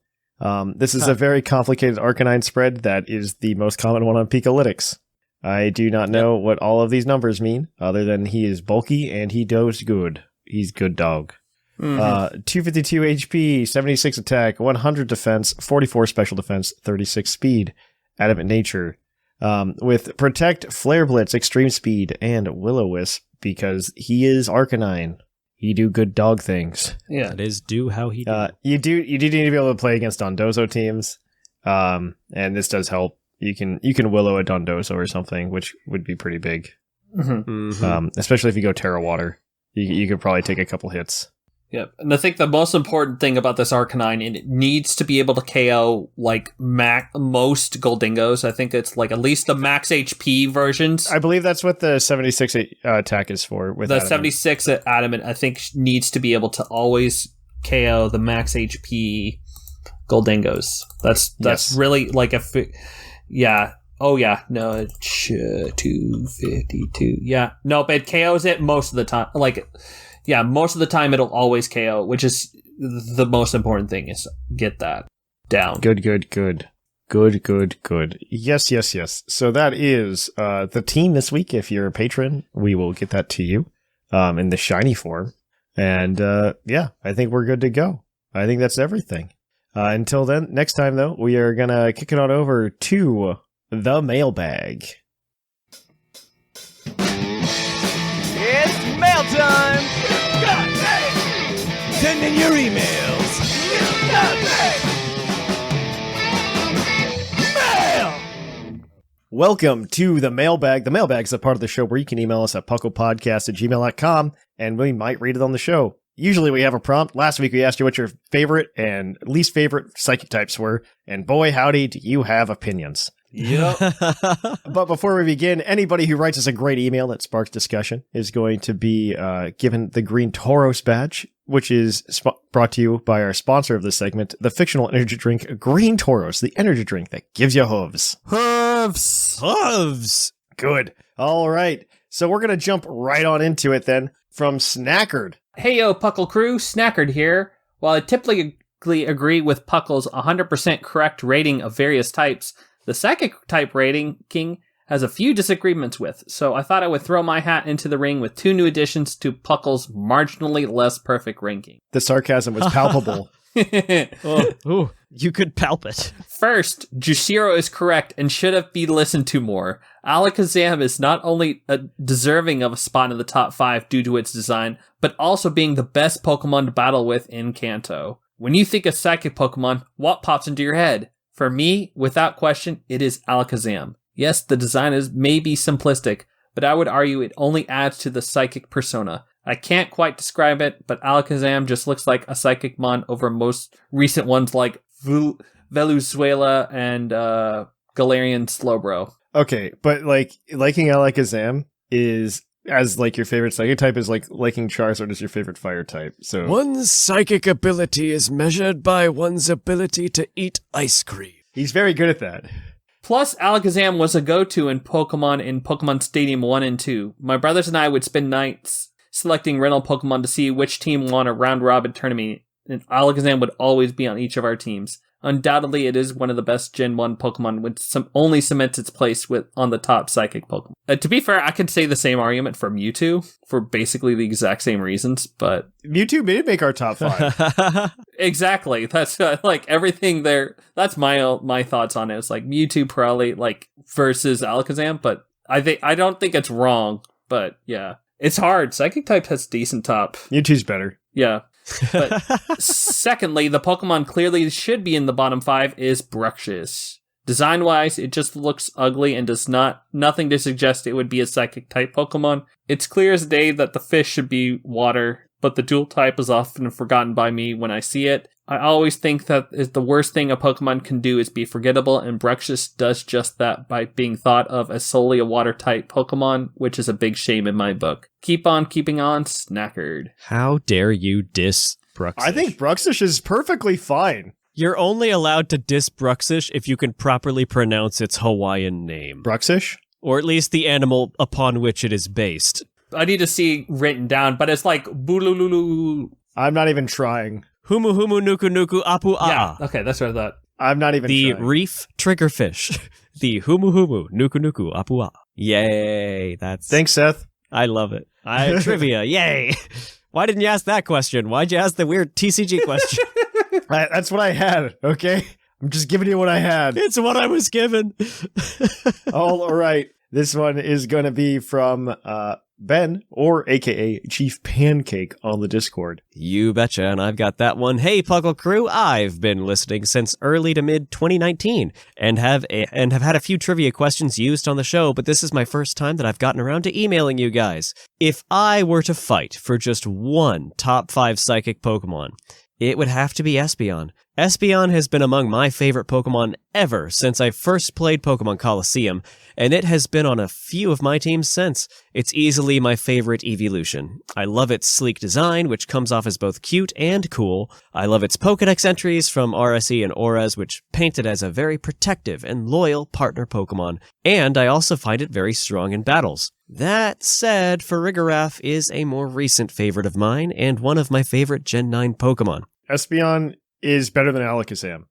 This is a very complicated Arcanine spread that is the most common one on Picolytics. I do not know what all of these numbers mean, other than he is bulky and he does good. He's good dog. 252 HP, 76 attack, 100 defense, 44 special defense, 36 speed, Adamant Nature. With Protect, Flare Blitz, Extreme Speed, and Will-O-Wisp, because he is Arcanine. He do good dog things. Yeah, that is do how he do. You do need to be able to play against Dondozo teams, and this does help. You can Willow a Dondozo or something, which would be pretty big. Especially if you go Terra Water, you could probably take a couple hits. Yep, and I think the most important thing about this Arcanine, it needs to be able to KO like most Goldingos. I think it's like at least the max HP versions. I believe that's what the 76 attack is for. With the Adamant. 76 at Adamant, I think needs to be able to always KO the max HP Goldingos. That's really like Oh yeah, no, it's 252. Yeah, nope, it KOs it most of the time. Yeah, most of the time it'll always KO, which is the most important thing, is get that down. Good. Yes. So that is the team this week. If you're a patron, we will get that to you in the shiny form. And I think we're good to go. I think that's everything. Until then, next time, though, we are going to kick it on over to the mailbag. It's mail time! Send in your emails! Mail! Welcome to the mailbag. The mailbag is a part of the show where you can email us at puclpodcast@gmail.com, and we might read it on the show. Usually we have a prompt. Last week we asked you what your favorite and least favorite psychic types were, and boy howdy do you have opinions. Yep. But before we begin, anybody who writes us a great email that sparks discussion is going to be given the Green Tauros badge, which is brought to you by our sponsor of this segment, the fictional energy drink Green Tauros, the energy drink that gives you hooves. Hooves! Good. All right. So we're going to jump right on into it then from Snackard. Hey yo, Puckle crew, Snackard here. While I typically agree with Puckle's 100% correct rating of various types, the psychic type rating King has a few disagreements with, so I thought I would throw my hat into the ring with 2 new additions to Puckle's marginally less perfect ranking. The sarcasm was palpable. Ooh, you could palpate. First, Jushiro is correct and should have been listened to more. Alakazam is not only deserving of a spot in the top 5 due to its design, but also being the best Pokemon to battle with in Kanto. When you think of psychic Pokemon, what pops into your head? For me, without question, it is Alakazam. Yes, the design is maybe simplistic, but I would argue it only adds to the psychic persona. I can't quite describe it, but Alakazam just looks like a psychic mon over most recent ones like Venezuela and Galarian Slowbro. Okay, but liking Alakazam is as your favorite psychic type is liking Charizard is your favorite fire type. So One's psychic ability is measured by one's ability to eat ice cream. he's very good at that. Plus, Alakazam was a go-to in Pokemon Stadium 1 and 2. My brothers and I would spend nights selecting rental Pokemon to see which team won a round-robin tournament, and Alakazam would always be on each of our teams. Undoubtedly, it is one of the best Gen 1 Pokemon, which only cements its place on the top psychic Pokemon. To be fair, I could say the same argument for Mewtwo, for basically the exact same reasons, but... Mewtwo did make our top 5. Exactly. That's everything there. That's my thoughts on it. It's Mewtwo probably versus Alakazam, but I don't think it's wrong, but yeah. It's hard. Psychic type has decent top. Mewtwo's better. Yeah. But secondly, the Pokemon clearly should be in the bottom 5 is Bruxish. Design-wise, it just looks ugly and does nothing to suggest it would be a psychic type Pokemon. It's clear as day that the fish should be water, but the dual type is often forgotten by me when I see it. I always think that the worst thing a Pokemon can do is be forgettable, and Bruxish does just that by being thought of as solely a water-type Pokemon, which is a big shame in my book. Keep on keeping on, Snackard. How dare you diss Bruxish? I think Bruxish is perfectly fine. You're only allowed to diss Bruxish if you can properly pronounce its Hawaiian name. Bruxish? Or at least the animal upon which it is based. I need to see written down, but it's like Bulululu. I'm not even trying. Humu humu nuku nuku apu a. Yeah, okay, that's what I thought. I'm not even The trying. reef triggerfish. The humu humu nuku nuku apu a. Yay, that's... Thanks, Seth. I love it. Trivia, yay. Why didn't you ask that question? Why'd you ask the weird TCG question? That's what I had, okay? I'm just giving you what I had. It's what I was given. All right. This one is going to be from Ben, or aka Chief Pancake on the Discord. You betcha, and I've got that one. Hey, Puckle crew, I've been listening since early to mid 2019 and have had a few trivia questions used on the show, but this is my first time that I've gotten around to emailing you guys. If I were to fight for just one top 5 psychic Pokemon, it would have to be Espeon. Espeon has been among my favorite Pokemon ever since I first played Pokemon Coliseum, and it has been on a few of my teams since. It's easily my favorite evolution. I love its sleek design, which comes off as both cute and cool. I love its Pokedex entries from RSE and Auras, which paint it as a very protective and loyal partner Pokemon, and I also find it very strong in battles. That said, Farigiraf is a more recent favorite of mine, and one of my favorite Gen 9 Pokemon. Espeon is better than Alakazam.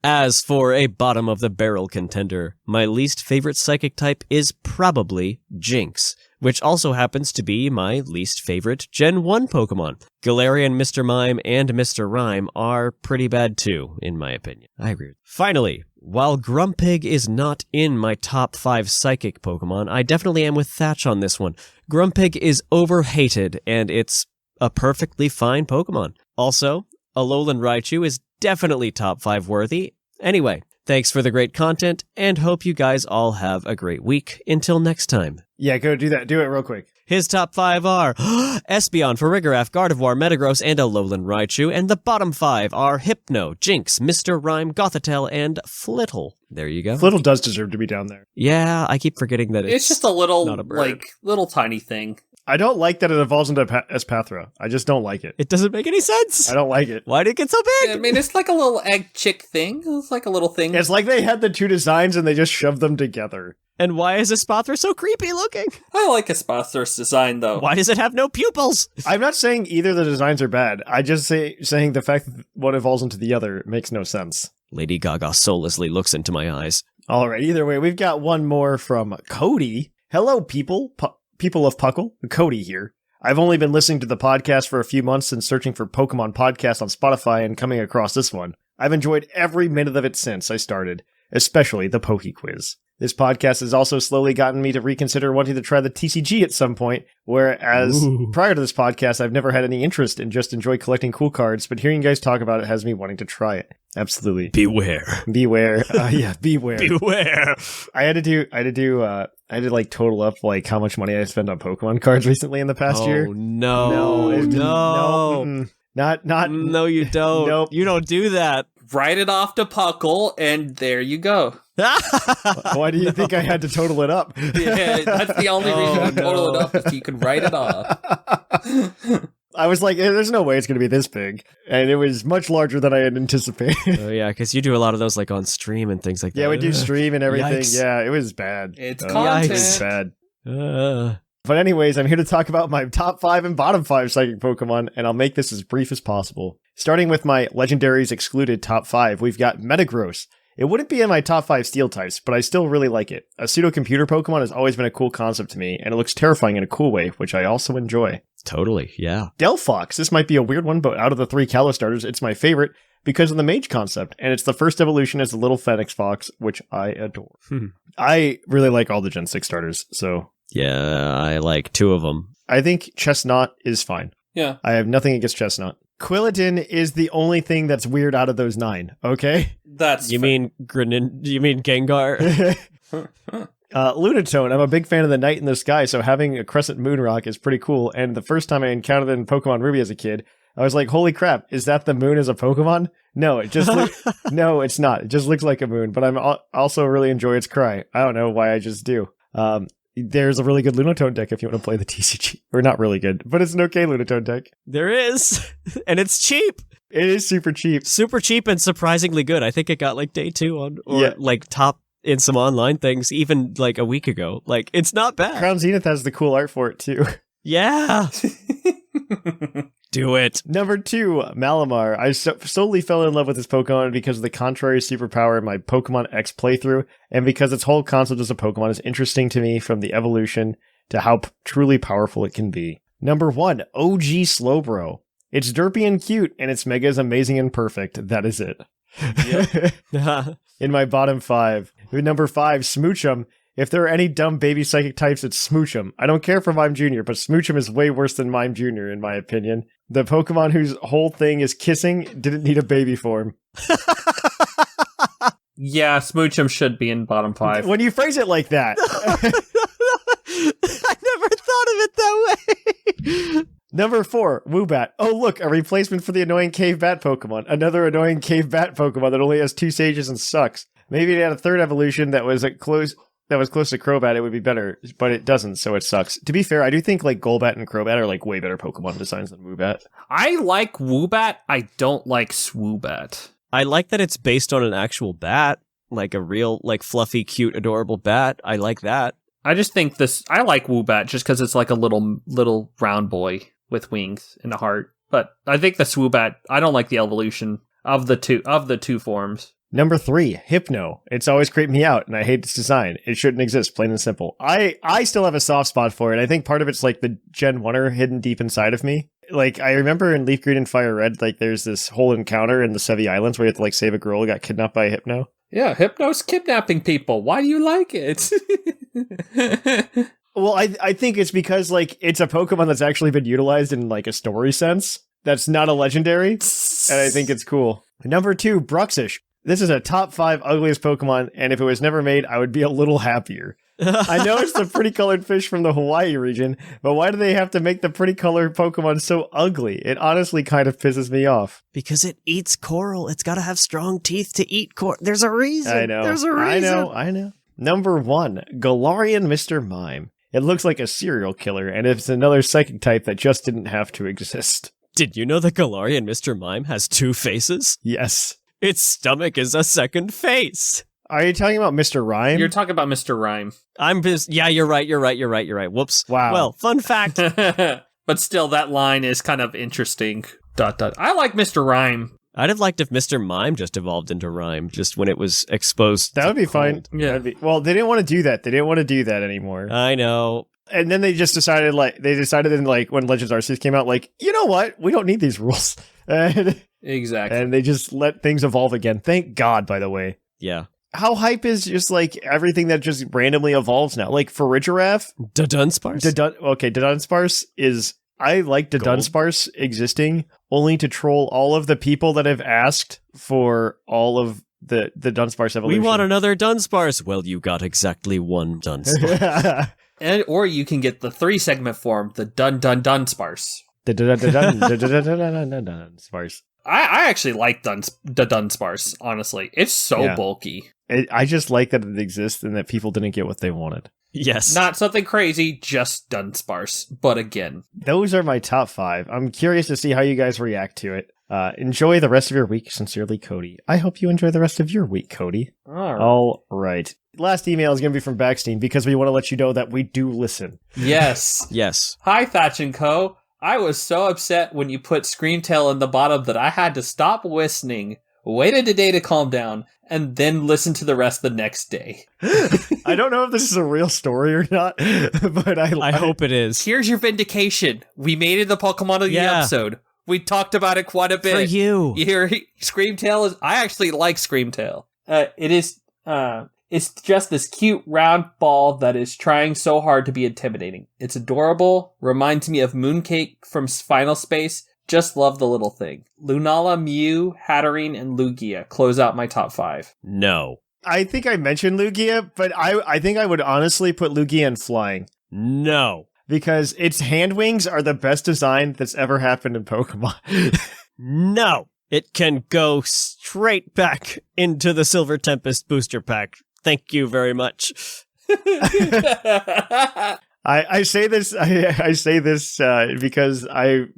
As for a bottom-of-the-barrel contender, my least favorite psychic type is probably Jinx. which also happens to be my least favorite Gen 1 Pokemon. Galarian, Mr. Mime, and Mr. Rhyme are pretty bad too, in my opinion. I agree. Finally, while Grumpig is not in my top 5 Psychic Pokemon, I definitely am with Thatch on this one. Grumpig is overhated, and it's a perfectly fine Pokemon. Also, Alolan Raichu is definitely top 5 worthy. Anyway, thanks for the great content, and hope you guys all have a great week. Until next time. Yeah, go do that. Do it real quick. His top 5 are Espeon, Farigiraf, Gardevoir, Metagross, and Alolan Raichu, and the bottom 5 are Hypno, Jinx, Mr. Rhyme, Gothitelle, and Flittle. There you go. Flittle does deserve to be down there. Yeah, I keep forgetting that It's just a little, not a bird. like, little tiny thing. I don't like that it evolves into Espathra. I just don't like it. It doesn't make any sense. I don't like it. Why did it get so big? I mean, it's like a little egg chick thing. It's like a little thing. It's like they had the two designs and they just shoved them together. And why is Espathra so creepy looking? I like Espathra's design, though. Why does it have no pupils? I'm not saying either of the designs are bad. I just saying the fact that one evolves into the other makes no sense. Lady Gaga soullessly looks into my eyes. All right, either way, we've got one more from Cody. Hello, people. People of Puckle. Cody here. I've only been listening to the podcast for a few months and searching for Pokemon podcasts on Spotify and coming across this one. I've enjoyed every minute of it since I started, especially the Poke Quiz. This podcast has also slowly gotten me to reconsider wanting to try the TCG at some point, whereas prior to this podcast, I've never had any interest and just enjoy collecting cool cards, but hearing you guys talk about it has me wanting to try it. Absolutely. Beware. Beware. Yeah, beware. Beware. I had to like total up like how much money I spent on Pokemon cards recently in the past year. No. Not No, you don't. Nope. You don't do that. Write it off to Puckle, and there you go. Why do you think I had to total it up? Yeah, that's the only reason you total it up, is so you can write it off. I was like, there's no way it's going to be this big. And it was much larger than I had anticipated. Oh, yeah, because you do a lot of those like on stream and things like that. Yeah, we do stream and everything. Yikes. Yeah, it was bad. It's It content. was bad. But anyways, I'm here to talk about my top 5 and bottom 5 psychic Pokemon, and I'll make this as brief as possible. Starting with my Legendaries excluded top 5, we've got Metagross. It wouldn't be in my top 5 steel types, but I still really like it. A pseudo-computer Pokemon has always been a cool concept to me, and it looks terrifying in a cool way, which I also enjoy. Totally, yeah. Delphox. This might be a weird one, but out of the 3 Kalos starters, it's my favorite because of the mage concept, and it's the first evolution as the little Phoenix Fox, which I adore. I really like all the Gen 6 starters, so... Yeah, I like 2 of them. I think Chestnut is fine. Yeah. I have nothing against Chestnut. Quilladin is the only thing that's weird out of those 9, okay? That's You mean Gengar? Lunatone, I'm a big fan of the night in the sky, so having a crescent moon rock is pretty cool, and the first time I encountered it in Pokemon Ruby as a kid, I was like, holy crap, is that the moon as a Pokemon? No, it just no, it's not. It just looks like a moon, but I'm also really enjoy its cry. I don't know why, I just do. There's a really good Lunatone deck if you want to play the TCG. Or not really good, but it's an okay Lunatone deck. There is. And it's cheap. It is super cheap. Super cheap and surprisingly good. I think it got like day 2 on, or Yeah. like top in some online things even like a week ago. Like, it's not bad. Crown Zenith has the cool art for it too. Yeah. Do it. Number 2, Malamar. I solely fell in love with this Pokemon because of the contrary superpower in my Pokemon X playthrough, and because its whole concept as a Pokemon is interesting to me from the evolution to how truly powerful it can be. Number 1, OG Slowbro. It's derpy and cute, and its Mega is amazing and perfect. That is it. Yep. In my bottom 5. Number 5, Smoochum. If there are any dumb baby psychic types, it's Smoochum. I don't care for Mime Jr., but Smoochum is way worse than Mime Jr., in my opinion. The Pokemon whose whole thing is kissing didn't need a baby form. Yeah, Smoochum should be in bottom 5. When you phrase it like that. I never thought of it that way. Number 4, Woobat. Oh, look, a replacement for the annoying Cave Bat Pokemon. Another annoying Cave Bat Pokemon that only has 2 stages and sucks. Maybe it had a 3rd evolution that was close to Crobat, it would be better, but it doesn't, so it sucks. To be fair, I do think like Golbat and Crobat are like way better Pokemon designs than Woobat. I like Woobat. I don't like Swoobat. I like that it's based on an actual bat, like a real, like fluffy, cute, adorable bat. I like that. I just think I like Woobat just because it's like a little round boy with wings and a heart. But I think the Swoobat, I don't like the evolution of the two forms. Number 3, Hypno. It's always creeped me out, and I hate its design. It shouldn't exist, plain and simple. I still have a soft spot for it. I think part of it's like the Gen 1er hidden deep inside of me. Like, I remember in Leaf Green and Fire Red, like, there's this whole encounter in the Sevi Islands where you have to, like, save a girl who got kidnapped by Hypno. Yeah, Hypno's kidnapping people. Why do you like it? Well, I think it's because, like, it's a Pokemon that's actually been utilized in, like, a story sense. That's not a legendary, and I think it's cool. Number 2, Bruxish. This is a top 5 ugliest Pokemon, and if it was never made, I would be a little happier. I know it's the pretty colored fish from the Hawaii region, but why do they have to make the pretty colored Pokemon so ugly? It honestly kind of pisses me off. Because it eats coral. It's got to have strong teeth to eat coral. There's a reason. I know. There's a reason. I know. Number 1, Galarian Mr. Mime. It looks like a serial killer, and it's another psychic type that just didn't have to exist. Did you know that Galarian Mr. Mime has 2 faces? Yes. Its stomach is a second face. Are you talking about Mr. Rhyme? You're talking about Mr. Rhyme. Yeah, you're right. Whoops. Wow. Well, fun fact. But still, that line is kind of interesting. ... I like Mr. Rhyme. I'd have liked if Mr. Mime just evolved into Rhyme, just when it was exposed. That would be fine. Yeah. Well, they didn't want to do that. They didn't want to do that anymore. I know. And then they just decided, when Legends Arceus came out, like, you know what? We don't need these rules. Exactly. And they just let things evolve again. Thank God, by the way. Yeah. How hype is just, like, everything that just randomly evolves now? Like, for Farigiraf? Dunsparce? Dunsparce is... I like Dunsparce existing only to troll all of the people that have asked for all of the Dunsparce evolution. We want another Dunsparce. Well, you got exactly one Dunsparce. Or you can get the 3-segment form, the Dunsparce. The Dunsparce. I actually like the Dunsparce, honestly. It's so bulky. I just like that it exists and that people didn't get what they wanted. Yes. Not something crazy, just Dunsparce. But again. Those are my top 5. I'm curious to see how you guys react to it. Enjoy the rest of your week. Sincerely, Cody. I hope you enjoy the rest of your week, Cody. All right. Last email is going to be from Backstein because we want to let you know that we do listen. Yes. Yes. Hi, Thatch and Co. I was so upset when you put Screamtail in the bottom that I had to stop listening, waited a day to calm down, and then listen to the rest the next day. I don't know if this is a real story or not, but I hope it is. Here's your vindication. We made it the Pokemon of the episode. We talked about it quite a bit. For you. You hear Screamtail is... I actually like Screamtail. It's just this cute round ball that is trying so hard to be intimidating. It's adorable, reminds me of Mooncake from Final Space. Just love the little thing. Lunala, Mew, Hatterene, and Lugia close out my top 5. No. I think I mentioned Lugia, but I think I would honestly put Lugia in flying. No. Because its hand wings are the best design that's ever happened in Pokemon. No. It can go straight back into the Silver Tempest booster pack. Thank you very much. I say this because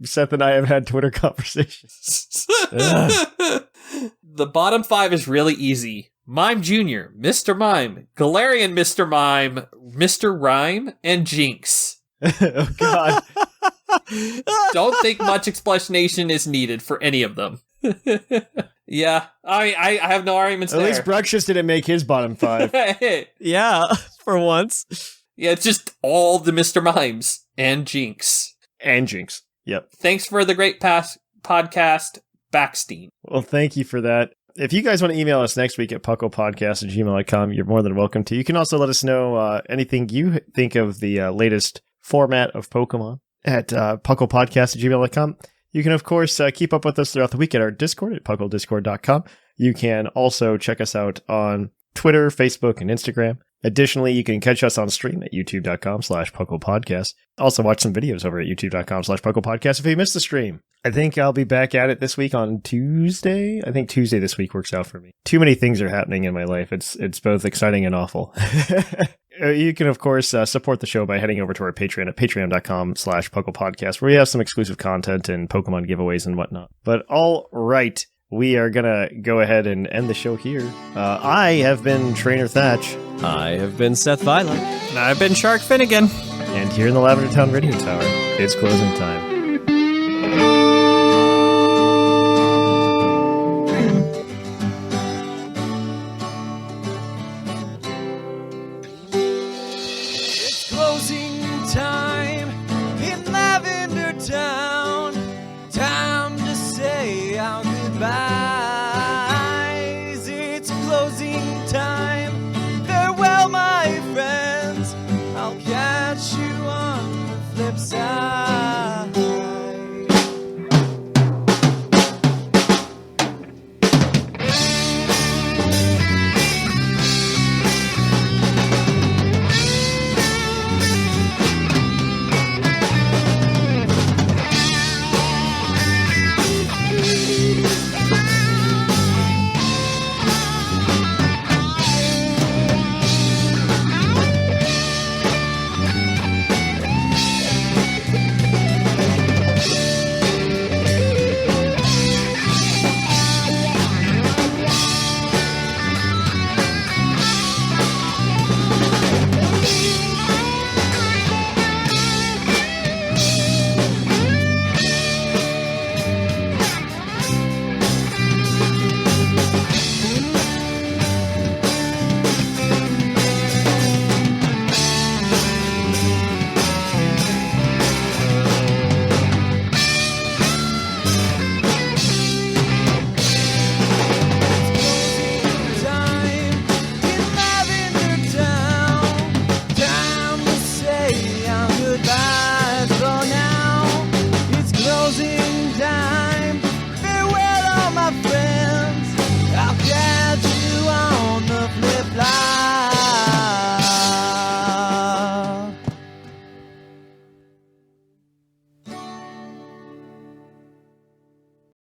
Seth and I have had Twitter conversations. The bottom 5 is really easy. Mime Jr., Mr. Mime, Galarian Mr. Mime, Mr. Rhyme, and Jinx. Oh, God. Don't think much explanation is needed for any of them. Yeah, I have no arguments there. At least Bruxish didn't make his bottom 5. Yeah, for once. Yeah, it's just all the Mr. Mimes and Jinx. And Jinx. Yep. Thanks for the great podcast, Backstein. Well, thank you for that. If you guys want to email us next week at puclpodcast@gmail.com, you're more than welcome to. You can also let us know anything you think of the latest format of Pokemon at puclpodcast@gmail.com. You can, of course, keep up with us throughout the week at our Discord at pucklediscord.com. You can also check us out on Twitter, Facebook, and Instagram. Additionally, you can catch us on stream at youtube.com/pucklepodcast. Also watch some videos over at youtube.com/pucklepodcast if you missed the stream. I think I'll be back at it this week on Tuesday. I think Tuesday this week works out for me. Too many things are happening in my life. It's both exciting and awful. You can, of course, support the show by heading over to our Patreon at patreon.com/pucklepodcast, where we have some exclusive content and Pokemon giveaways and whatnot. But all right, we are going to go ahead and end the show here. I have been Trainer Thatch. I have been Seth Violet. And I've been Sharkfinnagen. And here in the Lavender Town Radio Tower, it's closing time.